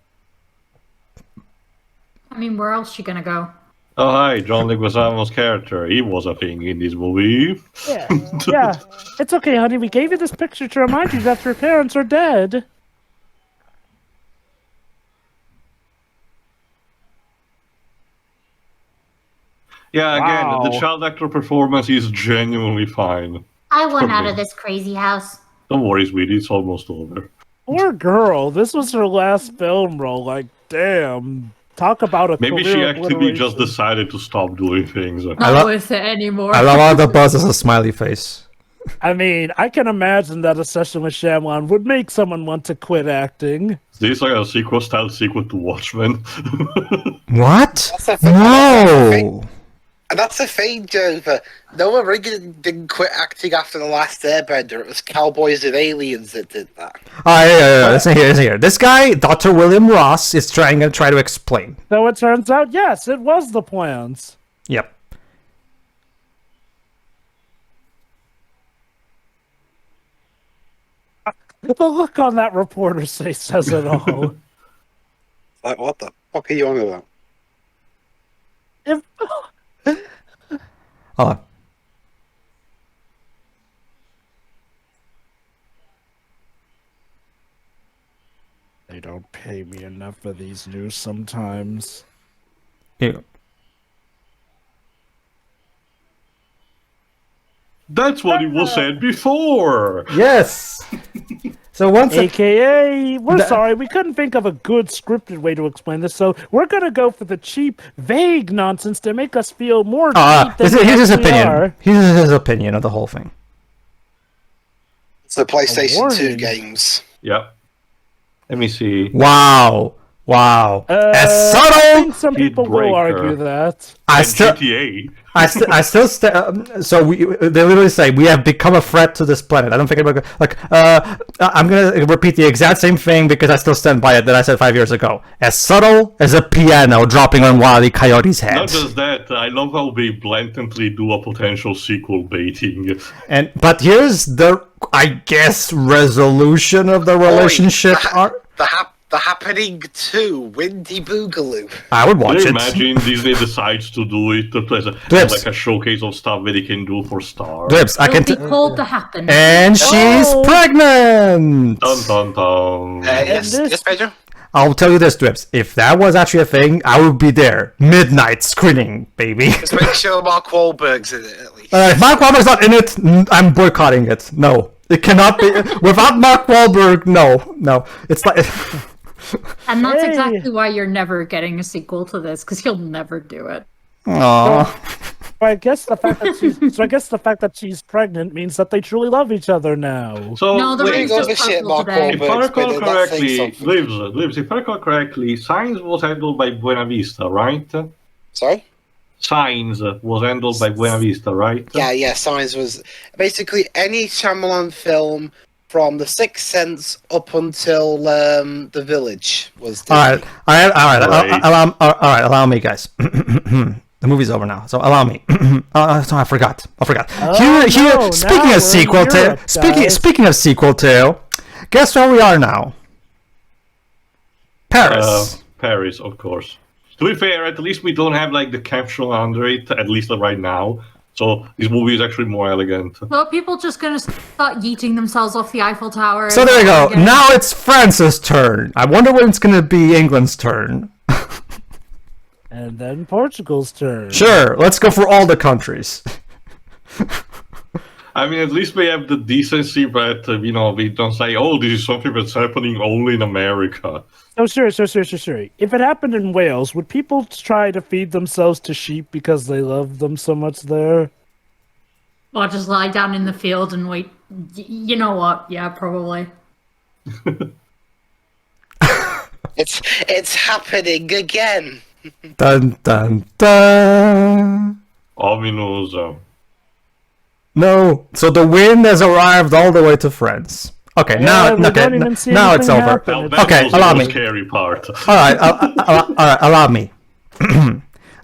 I mean, where else is she gonna go? Oh, hi, John Leguizamo's character. He was a thing in this movie. Yeah. It's okay, honey. We gave you this picture to remind you that your parents are dead. Yeah, again, Wow. the child actor performance is genuinely fine. I want out of this crazy house. Don't worry, sweetie, it's almost over. Poor girl. This was her last film role. Like, damn. Talk about a Maybe she career actually just obliteration. decided to stop doing things. Not worth it anymore. I love how the buzz is a smiley face. I mean, I can imagine that a session with Shyamalan would make someone want to quit acting. Is this like a sequel-style sequel to Watchmen? What? That's a thing. No! And that's the thing, Joe, that Noah Reagan didn't quit acting after The Last Airbender. It was Cowboys and Aliens that did that. Yeah. Listen here. This guy, Dr. William Ross, is trying to explain. So it turns out, yes, it was the plans. Yep. The look on that reporter's face says it all. Like, what the fuck are you on about? If, Hold on. they don't pay me enough for these news sometimes. Here you go. That's what it was said before! Yes! So once AKA, we're sorry, we couldn't think of a good scripted way to explain this, so we're gonna go for the cheap, vague nonsense to make us feel more deep than we here's his actually opinion. are. Here's his opinion of the whole thing. It's the PlayStation 2 warning. games. Yep. Let me see. Wow. As I subtle. think some people will Breaker. argue that. I And still. GTA. So they literally say we have become a threat to this planet. I don't think about I'm gonna repeat the exact same thing because I still stand by it that I said 5 years ago. As subtle as a piano dropping on Wile E. Coyote's head. Not just that, I love how they blatantly do a potential sequel baiting. But here's the, I guess, resolution of the relationship. The Happening 2, Windy Boogaloo. I would watch Can you it. imagine Disney decides to do it as Drips. like a showcase of stuff that they can do for stars? Drips, I It'll can. be called to happen. And she's Oh. pregnant. Dun dun dun. Yes, Pedro? I'll tell you this, Drips. If that was actually a thing, I would be there. Midnight screening, baby. Let's make sure Mark Wahlberg's in it, at least. If Mark Wahlberg's not in it, I'm boycotting it. No. It cannot be. Without Mark Wahlberg, no. It's like. And that's Hey. exactly why you're never getting a sequel to this, because he'll never do it. Aww. I guess the fact that she's pregnant means that they truly love each other now. So, No, the Wait, ring's go just the shit, purple Mark today. if I Wahlberg's recall been in that thing, correctly, something. Lives, if I recall correctly, Signs was handled by Buena Vista, right? Sorry? Signs was handled by Buena Vista, right? Yeah, Signs was basically any Shyamalan film from The Sixth Sense up until The Village was Disney. All right. Right. Allow me, guys. The movie's over now, so allow me. So I forgot. Here. Speaking of sequel tale. Speaking of sequel tale. Guess where we are now? Paris. Paris, of course. To be fair, at least we don't have like the capsule under it, at least right now. So this movie is actually more elegant. Well, people just gonna start yeeting themselves off the Eiffel Tower. So there you go. Now it's France's turn. I wonder when it's gonna be England's turn. And then Portugal's turn. Sure, let's go for all the countries. I mean, at least we have the decency that, we don't say, oh, this is something that's happening only in America. Oh, sure. If it happened in Wales, would people try to feed themselves to sheep because they love them so much there? Or just lie down in the field and wait. You know what? Yeah, probably. It's happening again. Dun dun dun. Ominous. No. So the wind has arrived all the way to France. Okay, now it's over. Okay, allow me. Scary part. All right, allow me.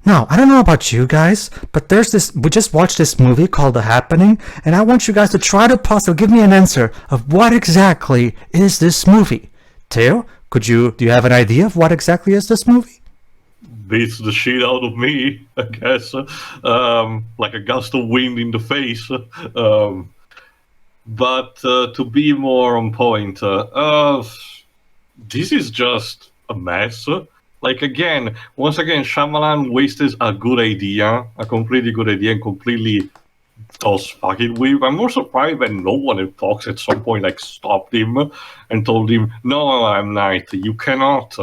Now, I don't know about you guys, but we just watched this movie called The Happening, and I want you guys to try to give me an answer of what exactly is this movie. Theo, do you have an idea of what exactly is this movie? Beats the shit out of me, I guess. Like a gust of wind in the face. But to be more on point, this is just a mess. Like, once again, Shyamalan wasted a good idea, a completely good idea, and completely does fuck it with. I'm more surprised that no one in Fox at some point stopped him and told him, no, M.Night, you cannot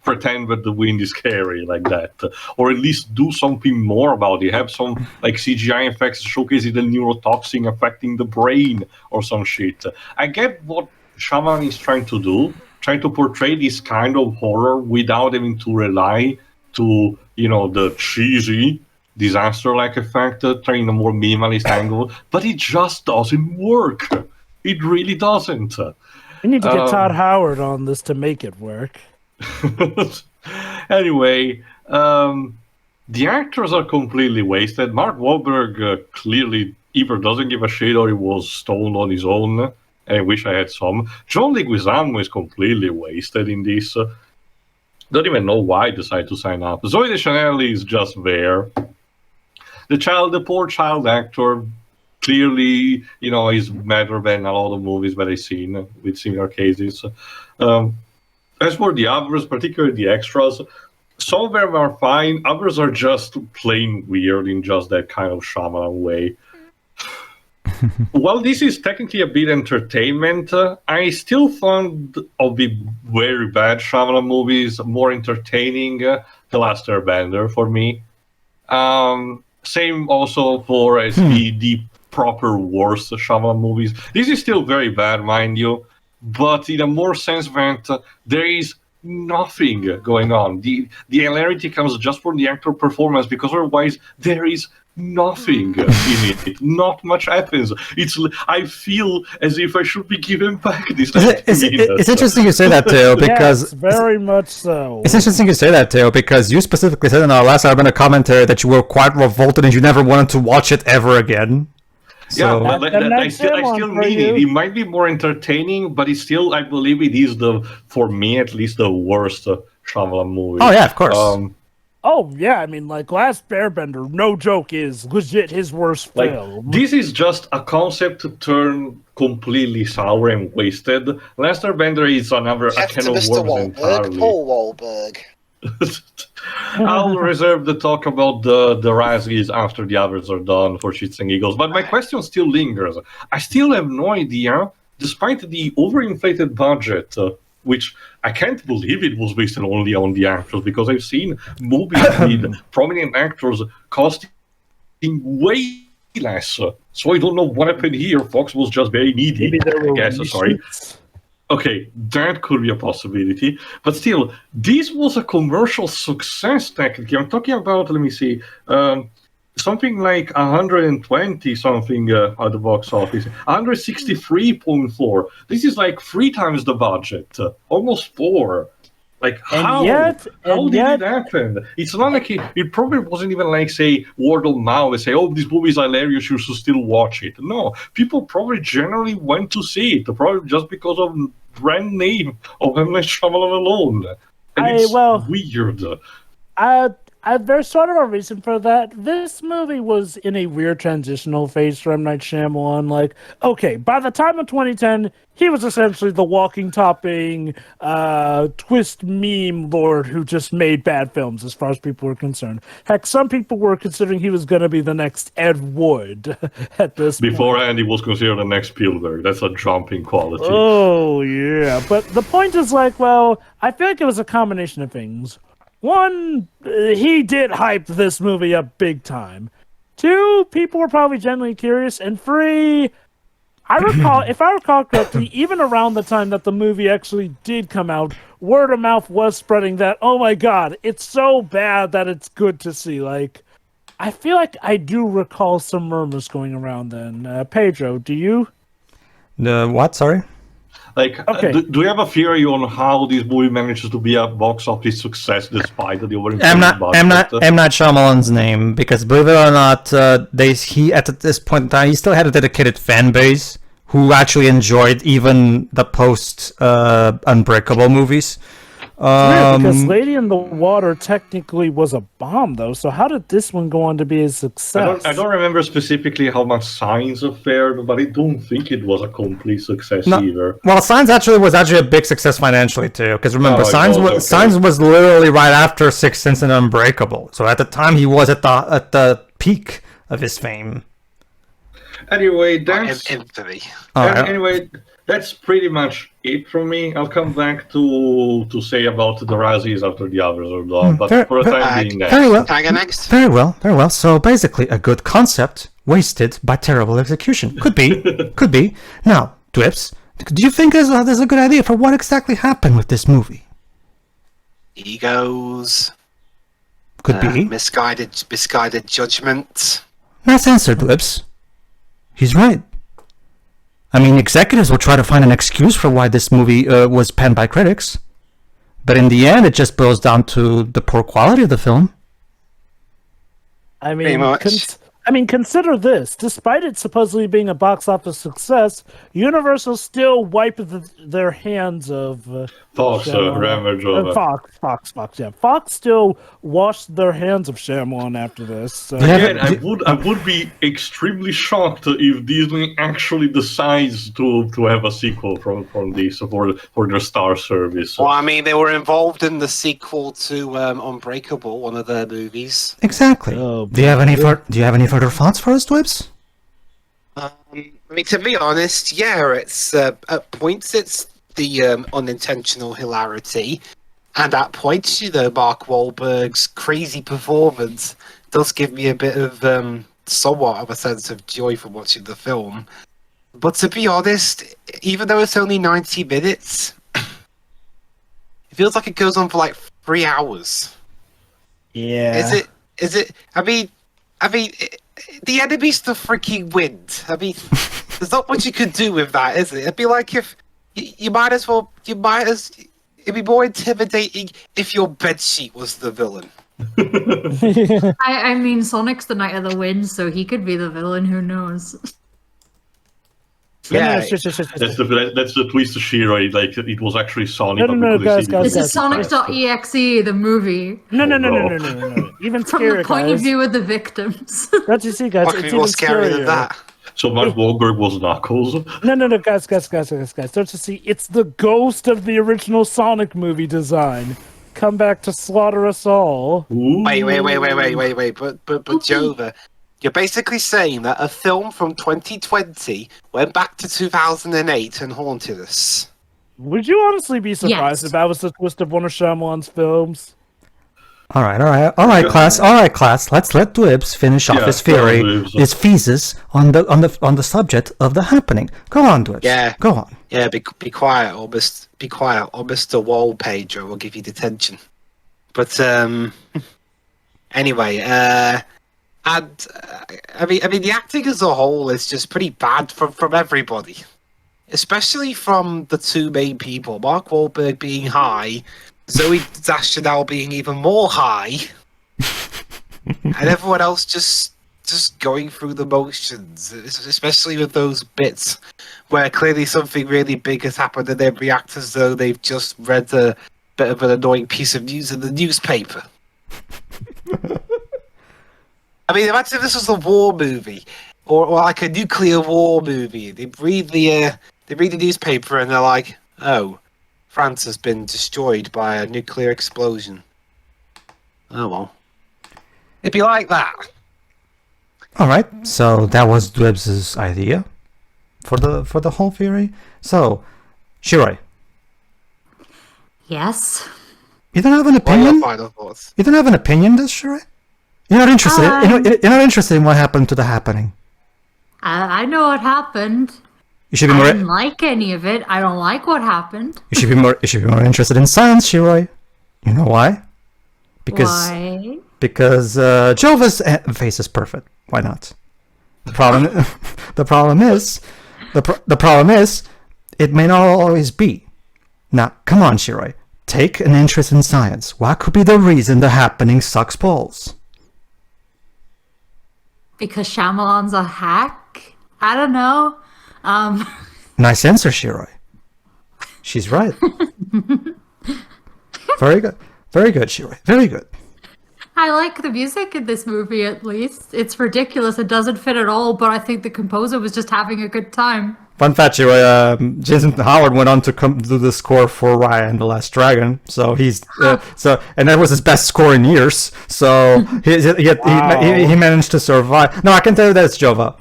pretend that the wind is scary like that, or at least do something more about it. Have some CGI effects showcasing the neurotoxin affecting the brain or some shit. I get what Shyamalan is trying to do, trying to portray this kind of horror without having to rely to the cheesy disaster-like effect, trying a more minimalist angle, but it just doesn't work. It really doesn't. We need to get Todd Howard on this to make it work. Anyway, the actors are completely wasted. Mark Wahlberg clearly either doesn't give a shit or he was stoned on his own. And I wish I had some. John Leguizamo is completely wasted in this. Don't even know why I decided to sign up. Zoe Deschanel is just there. The poor child actor, clearly, is better than a lot of movies that I've seen with similar cases. As for the others, particularly the extras, some of them are fine, others are just plain weird in just that kind of Shyamalan way. While this is technically a bit entertainment, I still found of the very bad Shyamalan movies more entertaining The Last Airbender for me. Same also for the proper worst Shyamalan movies. This is still very bad, mind you, but in a more sense that there is nothing going on. The hilarity comes just from the actor performance, because otherwise there is nothing in it. Not much happens. I feel as if I should be given back this. It's interesting you say that, Theo, because yes, very much so. It's interesting you say that, Theo, because you specifically said in our last Airbender commentary that you were quite revolted and you never wanted to watch it ever again. So, yeah, but I still need it. It might be more entertaining, but it's still, I believe it is for me at least, the worst Shyamalan movie. Oh yeah, of course. Oh yeah, I mean, Last Airbender, no joke, is legit his worst film. This is just a concept to turn completely sour and wasted. Last Airbender is another a can of worms entirely. Paul Wahlberg. I'll reserve the talk about the Razzies after the others are done for shits and giggles. But my question still lingers. I still have no idea, despite the overinflated budget, which I can't believe it was based only on the actors, because I've seen movies with prominent actors costing way less. So I don't know what happened here. Fox was just very needy, Maybe there were I guess. Sorry. Okay, that could be a possibility. But still, this was a commercial success technically. I'm talking about, let me see, something like 120 something at the box office. 163.4. This is like 3 times the budget. Almost 4. Like, how did it happen? It's not like it probably wasn't even like, say, word of mouth and say, oh, this movie is hilarious, you should still watch it. No, people probably generally went to see it, probably just because of the brand name of M. Night Shyamalan alone. And it's weird. There's sort of a reason for that. This movie was in a weird transitional phase for M. Night Shyamalan. Like, okay, by the time of 2010, he was essentially the walking, topping, twist meme lord who just made bad films as far as people were concerned. Heck, some people were considering he was going to be the next Ed Wood at this point. Beforehand, he was considered the next Spielberg. That's a jumping quality. Oh, yeah. But the point is like, well, I feel like it was a combination of things. 1, he did hype this movie up big time. 2, people were probably genuinely curious. And 3, if I recall correctly, even around the time that the movie actually did come out, word of mouth was spreading that, oh my god, it's so bad that it's good to see. Like, I feel like I do recall some murmurs going around then. Pedro, do you? What? Sorry? Like, okay. Do you have a theory on how this movie manages to be a box office success despite the over M. Night Shyamalan's name, because believe it or not, he at this point in time, he still had a dedicated fan base who actually enjoyed even the post Unbreakable movies. Weird, because Lady in the Water technically was a bomb, though. So how did this one go on to be a success? I don't remember specifically how much Signs fared, but I don't think it was a complete success either. Well, Signs was actually a big success financially too, because remember, Signs was literally right after Sixth Sense and Unbreakable. So at the time, he was at the peak of his fame. Anyway, that's Anyway, that's pretty much it from me. I'll come back to say about the Razzies after the others are done, but for the time being, very well. Can I go next? Very well. So basically, a good concept wasted by terrible execution. Could be. Now, Dwips, do you think there's a good idea for what exactly happened with this movie? Egos. Could be. Misguided judgment. Nice answer, Dwips. He's right. I mean, executives will try to find an excuse for why this movie was panned by critics. But in the end, it just boils down to the poor quality of the film. I mean, consider this. Despite it supposedly being a box office success, Universal still wiped their hands of Fox still washed their hands of Shyamalan after this. So. Again, I would be extremely shocked if Disney actually decides to have a sequel from this for their Star service. Well, I mean, they were involved in the sequel to Unbreakable, one of their movies. Exactly. Do you have any further thoughts for us, Dwibs? I mean, to be honest, yeah, it's at points it's the unintentional hilarity, and at points, Mark Wahlberg's crazy performance does give me a bit of somewhat of a sense of joy from watching the film. But to be honest, even though it's only 90 minutes, it feels like it goes on for like 3 hours. Yeah. Is it? I mean, the enemy's the freaking wind. I mean, there's not much you could do with that, is it? It'd be like if it'd be more intimidating if your bedsheet was the villain. I mean, Sonic's the Knight of the Wind, so he could be the villain. Who knows? Yeah, that's the twist to Shiro. Like it was actually Sonic. Guys. This is Sonic.exe, the movie. No. Even From scarier, the point guys. of view of the victims. Don't you see, guys? What could be more scary than that? So Mark Wahlberg was Knuckles. No, guys. Don't you see? It's the ghost of the original Sonic movie design. Come back to slaughter us all. Ooh. Wait. But Jova, you're basically saying that a film from 2020 went back to 2008 and haunted us. Would you honestly be surprised Yes. if that was the twist of one of Shyamalan's films? All right, class. Let's let Dwibs finish off his theory, his thesis on the subject of the happening. Go on, Dwibs. Yeah. Go on. Yeah, be quiet, or be quiet, or Mr. Wall Pager will give you detention. But anyway, and I mean, the acting as a whole is just pretty bad from everybody, especially from the two main people. Mark Wahlberg being high, Zoe Deschanel being even more high, and everyone else just going through the motions, especially with those bits where clearly something really big has happened and they react as though they've just read a bit of an annoying piece of news in the newspaper. I mean, imagine if this was a war movie, or like a nuclear war movie. They read the newspaper and they're like, "Oh, France has been destroyed by a nuclear explosion." Oh well, it'd be like that. All right, so that was Dwebs' idea for the whole theory. So, Shiroi, Yes. you don't have an What are your opinion? final thoughts? You don't have an opinion, this Shiroi? You're not interested. You're not interested in what happened to the happening. I know what happened. You should be I more. didn't like any of it. I don't like what happened. You should be more. You should be more interested in science, Shiroi. You know why? Because Why? Jova's face is perfect. Why not? The problem. the problem is, the problem is, it may not always be. Now, come on, Shiroi. Take an interest in science. What could be the reason the happening sucks balls? Because Shyamalan's a hack? I don't know. Nice answer, Shiroi. She's right. Very good. Very good, Shiroi. Very good. I like the music in this movie, at least. It's ridiculous. It doesn't fit at all, but I think the composer was just having a good time. Fun fact, Shiroi, Jason Howard went on to come do the score for Raya and the Last Dragon. So he's and that was his best score in years. So he managed to survive. No, I can tell you this, Jova.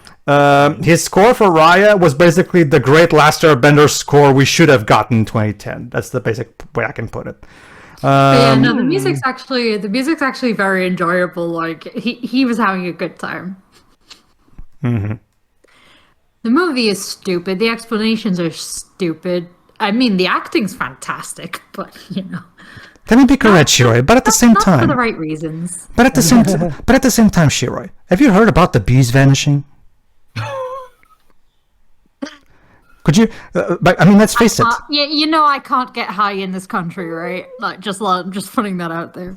His score for Raya was basically the great Last Airbender score we should have gotten in 2010. That's the basic way I can put it. But yeah, no, the music's actually very enjoyable. Like he was having a good time. Mm-hmm. The movie is stupid. The explanations are stupid. I mean, the acting's fantastic, but you know. Let me be correct, Shiroi, but at the same Not for time, the right reasons. but at the same time, Shiroi, have you heard about the bees vanishing? Could you? But I mean, let's face it. Yeah, you know I can't get high in this country, right? Like, just putting that out there.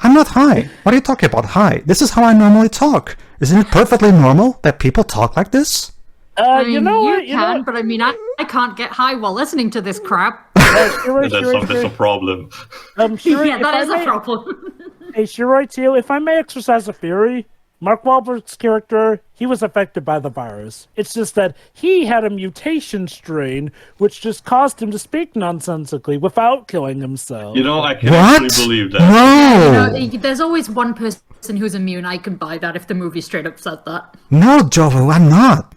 I'm not high. What are you talking about? High. This is how I normally talk. Isn't it perfectly normal that people talk like this? I mean, you know what? you can, but I mean, I can't get high while listening to this crap. That's a problem. Shiroi, Yeah, that is a problem. Hey, Shiroi, too, if I may exercise a theory, Mark Wahlberg's character, he was affected by the virus. It's just that he had a mutation strain, which just caused him to speak nonsensically without killing himself. You know, I can What? actually believe that. No, You know, there's always one person who's immune. I can buy that if the movie straight up said that. no, Jovo, I'm not.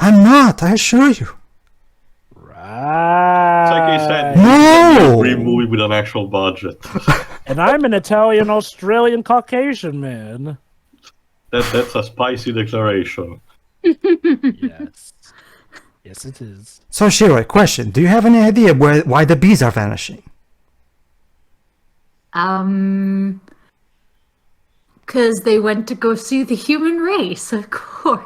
I'm not. I assure you. Right. It's like he said, No. a free movie with an actual budget. And I'm an Italian, Australian, Caucasian man. That's a spicy declaration. Yes. Yes, it is. So, Shiroi, question: do you have any idea why the bees are vanishing? Because they went to go see the human race, of course.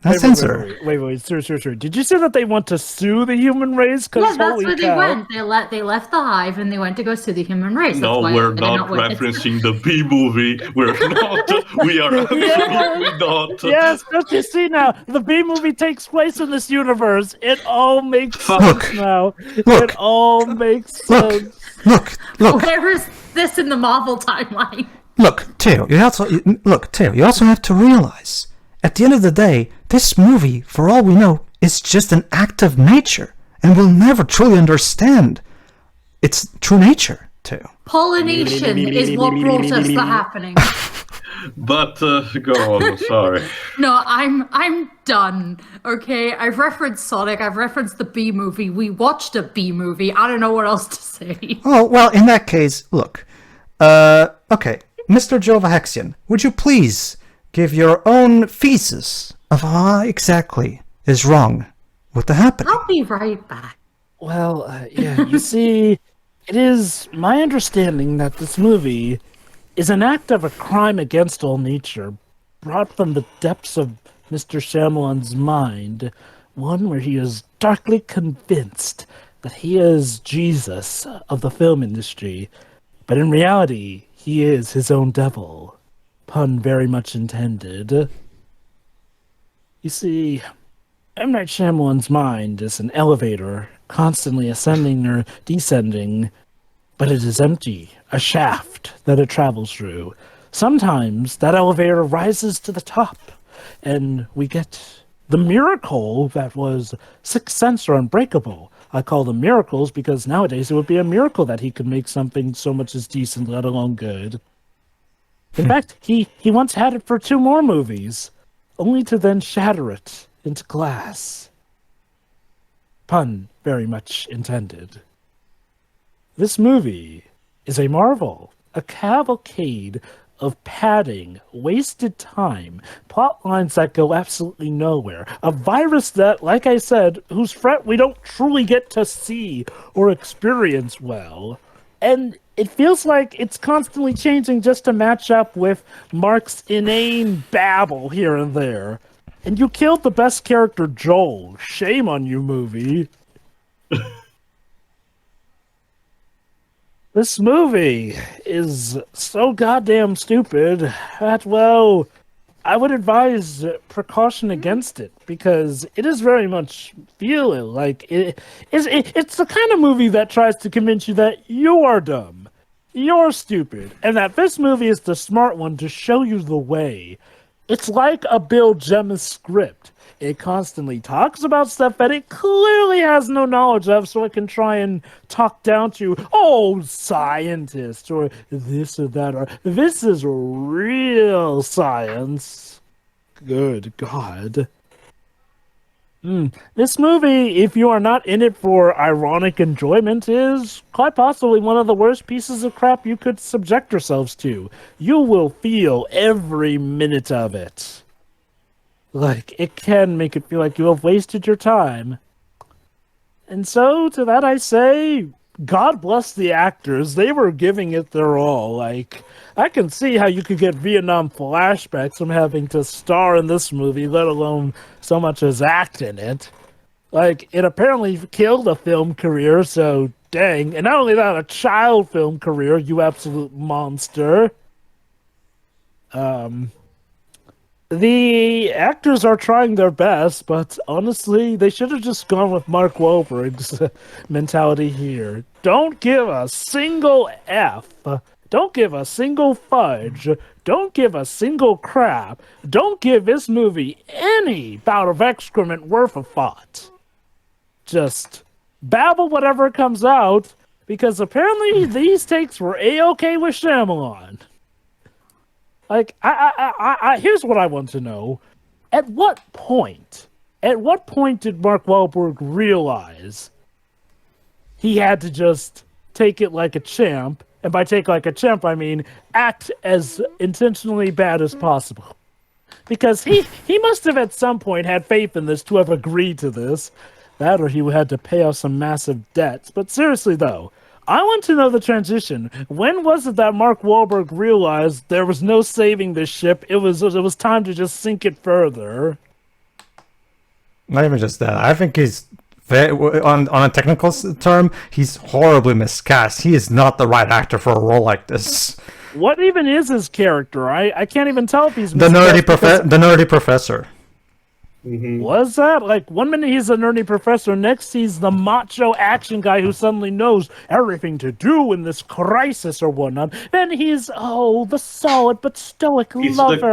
That's answer. Wait, sir. Did you say that they want to sue the human race? Yeah, that's where they went. They left the hive and they went to go see the human race. That's No, why we're they're not with it. referencing the B movie. We're not. We are absolutely not. Yes, but you see now, the B movie takes place in this universe. It all makes Look. sense now. Look. It all makes Look. sense. Look. Where is this in the Marvel timeline? Look, Teo. You also have to realize, at the end of the day, this movie, for all we know, is just an act of nature, and we'll never truly understand its true nature, Teo. Pollination is what brought us the happening. But go on. Sorry. No, I'm done. Okay, I've referenced Sonic. I've referenced the B movie. We watched a B movie. I don't know what else to say. Oh, well, in that case, look. Okay, Mr. Jovahexian, would you please give your own thesis of how exactly is wrong What the happening? I'll be right back. Well, yeah, you see, it is my understanding that this movie is an act of a crime against all nature, brought from the depths of Mr. Shyamalan's mind, one where he is darkly convinced that he is Jesus of the film industry, but in reality, he is his own devil. Pun very much intended. You see, M. Night Shyamalan's mind is an elevator, constantly ascending or descending, but it is empty, a shaft that it travels through. Sometimes that elevator rises to the top, and we get the miracle that was Sixth Sense or Unbreakable. I call them miracles because nowadays it would be a miracle that he could make something so much as decent, let alone good. In fact, he once had it for 2 more movies, only to then shatter it into glass. Pun very much intended. This movie is a marvel, a cavalcade of padding, wasted time, plot lines that go absolutely nowhere, a virus that, like I said, whose threat we don't truly get to see or experience well. And it feels like it's constantly changing just to match up with Mark's inane babble here and there. And you killed the best character, Joel. Shame on you, movie. This movie is so goddamn stupid that, well, I would advise precaution against it because it is very much feeling like it's the kind of movie that tries to convince you that you are dumb, you're stupid, and that this movie is the smart one to show you the way. It's like a Bill Gemma script. It constantly talks about stuff that it clearly has no knowledge of, so it can try and talk down to, oh, scientists, or this or that, or this is real science. Good God. This movie, if you are not in it for ironic enjoyment, is quite possibly one of the worst pieces of crap you could subject yourselves to. You will feel every minute of it. Like, it can make it feel like you have wasted your time. And so, to that I say, God bless the actors. They were giving it their all. Like, I can see how you could get Vietnam flashbacks from having to star in this movie, let alone so much as act in it. Like, it apparently killed a film career, so dang. And not only that, a child film career, you absolute monster. The actors are trying their best, but honestly, they should have just gone with Mark Wahlberg's mentality here. Don't give a single F. Don't give a single fudge. Don't give a single crap. Don't give this movie any bout of excrement worth of thought. Just babble whatever comes out, because apparently these takes were A-okay with Shyamalan. Like, here's what I want to know. At what point did Mark Wahlberg realize he had to just take it like a champ? And by take like a champ, I mean act as intentionally bad as possible. Because he must have at some point had faith in this to have agreed to this. That or he had to pay off some massive debts. But seriously, though, I want to know the transition. When was it that Mark Wahlberg realized there was no saving this ship? It was time to just sink it further. Not even just that. I think he's on a technical term, he's horribly miscast. He is not the right actor for a role like this. What even is his character? I can't even tell if he's the nerdy professor. Mm-hmm. Was that? Like, 1 minute he's a nerdy professor, next he's the macho action guy who suddenly knows everything to do in this crisis or whatnot. Then he's, the solid but stoic lover.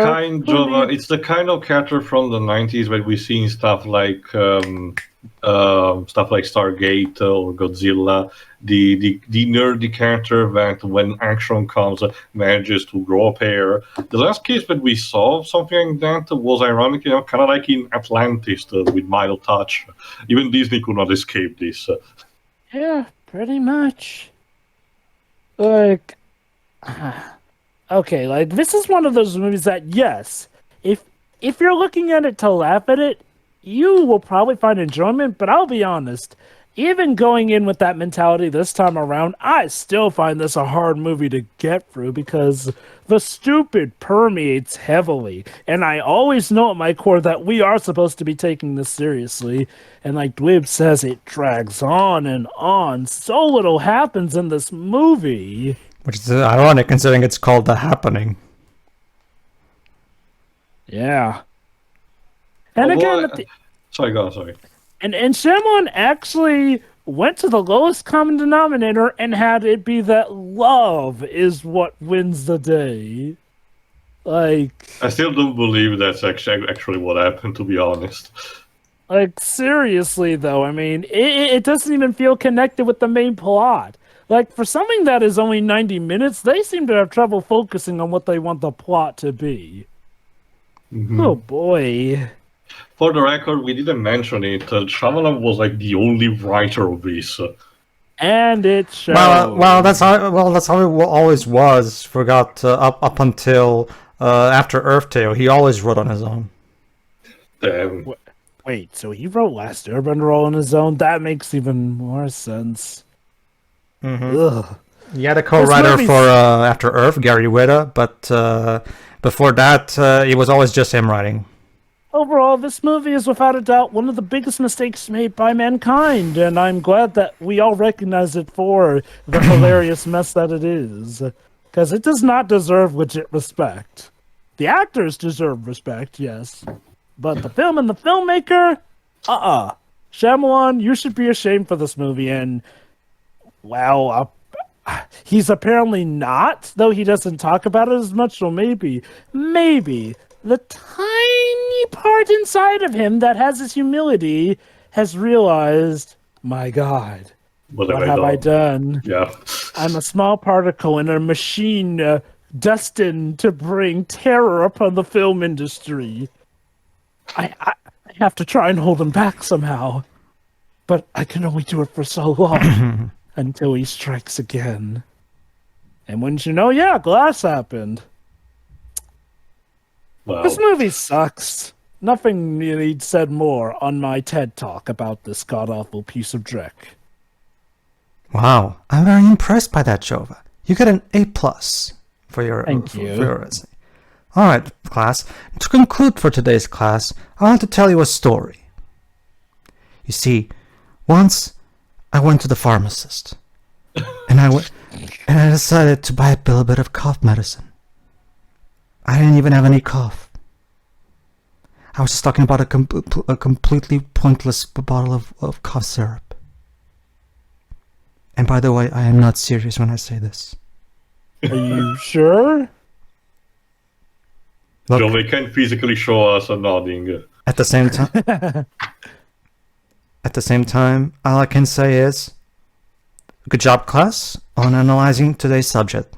It's the kind of character from the 90s where we seen stuff like Stargate or Godzilla. The nerdy character that when action comes manages to grow up hair. The last case that we saw something like that was ironic, kind of like in Atlantis with Mild Touch. Even Disney could not escape this. Yeah, pretty much. Like, okay, like this is one of those movies that, yes, if you're looking at it to laugh at it, you will probably find enjoyment, but I'll be honest. Even going in with that mentality this time around, I still find this a hard movie to get through because the stupid permeates heavily. And I always know at my core that we are supposed to be taking this seriously. And like Dwib says, it drags on and on. So little happens in this movie. Which is ironic considering it's called The Happening. Yeah. And again, Sorry, go on, sorry. And Shyamalan actually went to the lowest common denominator and had it be that love is what wins the day. Like, I still don't believe that's actually what happened, to be honest. like seriously though, I mean, it doesn't even feel connected with the main plot. Like, for something that is only 90 minutes, they seem to have trouble focusing on what they want the plot to be. Mm-hmm. Oh boy. For the record, we didn't mention it. Shyamalan was like the only writer of this. And it shows. Well, that's how it always was. Forgot up until after Earth Tale, he always wrote on his own. Damn. Wait, so he wrote Last Airbender all on his own? That makes even more sense. Ugh. He had a co-writer for After Earth, Gary Whitta, but before that, it was always just him writing. Overall, this movie is without a doubt one of the biggest mistakes made by mankind, and I'm glad that we all recognize it for the hilarious mess that it is. Because it does not deserve legit respect. The actors deserve respect, yes. But the film and the filmmaker? Shyamalan, you should be ashamed for this movie, and, well, he's apparently not, though he doesn't talk about it as much, so maybe, the tiny part inside of him that has his humility has realized, my God, what have I done? Yeah. I'm a small particle in a machine destined to bring terror upon the film industry. I have to try and hold him back somehow, but I can only do it for so long until he strikes again. And wouldn't you know, yeah, Glass happened. Wow. This movie sucks. Nothing needs said more on my TED Talk about this god-awful piece of dreck. Wow, I'm very impressed by that, Jova. You get an A+ for your Thank you. For your essay. All right, class. To conclude for today's class, I want to tell you a story. You see, once I went to the pharmacist, and I decided to buy a little bit of cough medicine. I didn't even have any cough. I was just talking about a completely pointless bottle of cough syrup. And by the way, I am not serious when I say this. Are you sure? Look, Joe, they can physically show us a nodding. at the same time, all I can say is, good job, class, on analyzing today's subject.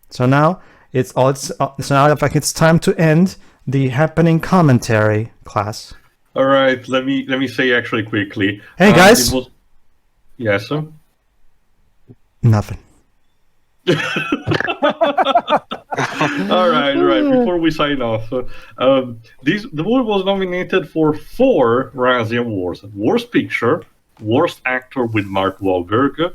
So now it's time to end the happening commentary, class. All right, let me say actually quickly. Hey guys. Yes, sir. Nothing. All right. Before we sign off, the movie was nominated for 4 Razzie Awards: Worst Picture, Worst Actor with Mark Wahlberg,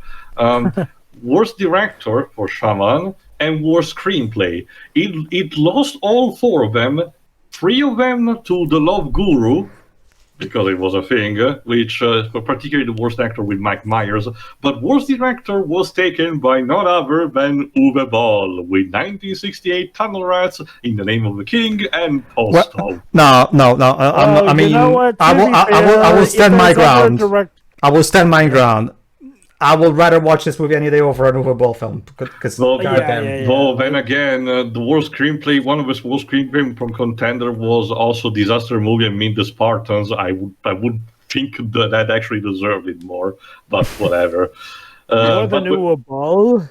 Worst Director for Shyamalan, and Worst Screenplay. It lost all 4 of them. 3 of them to The Love Guru, because it was a thing, which particularly the worst actor with Mike Myers, but worst director was taken by none other than Uwe Boll with 1968 Tunnel Rats, In the Name of the King, and Postal. No. I will stand my ground. I will stand my ground. I would rather watch this movie any day over an Uwe Boll film. Because then again, the worst screenplay, one of his worst screenplay from contender was also Disaster Movie and Meet the Spartans. I would think that actually deserved it more, but whatever. More than Uwe Boll.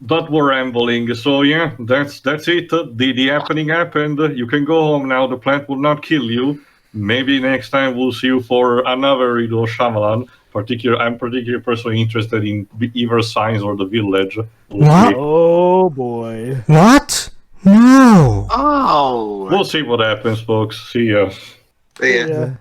But we're rambling, so yeah, that's it. The happening happened. You can go home now. The plant will not kill you. Maybe next time we'll see you for another Riddle Shyamalan. I'm particularly personally interested in either Signs or The Village. What? Oh boy. What? No. Oh. We'll see what happens, folks. See ya. Yeah.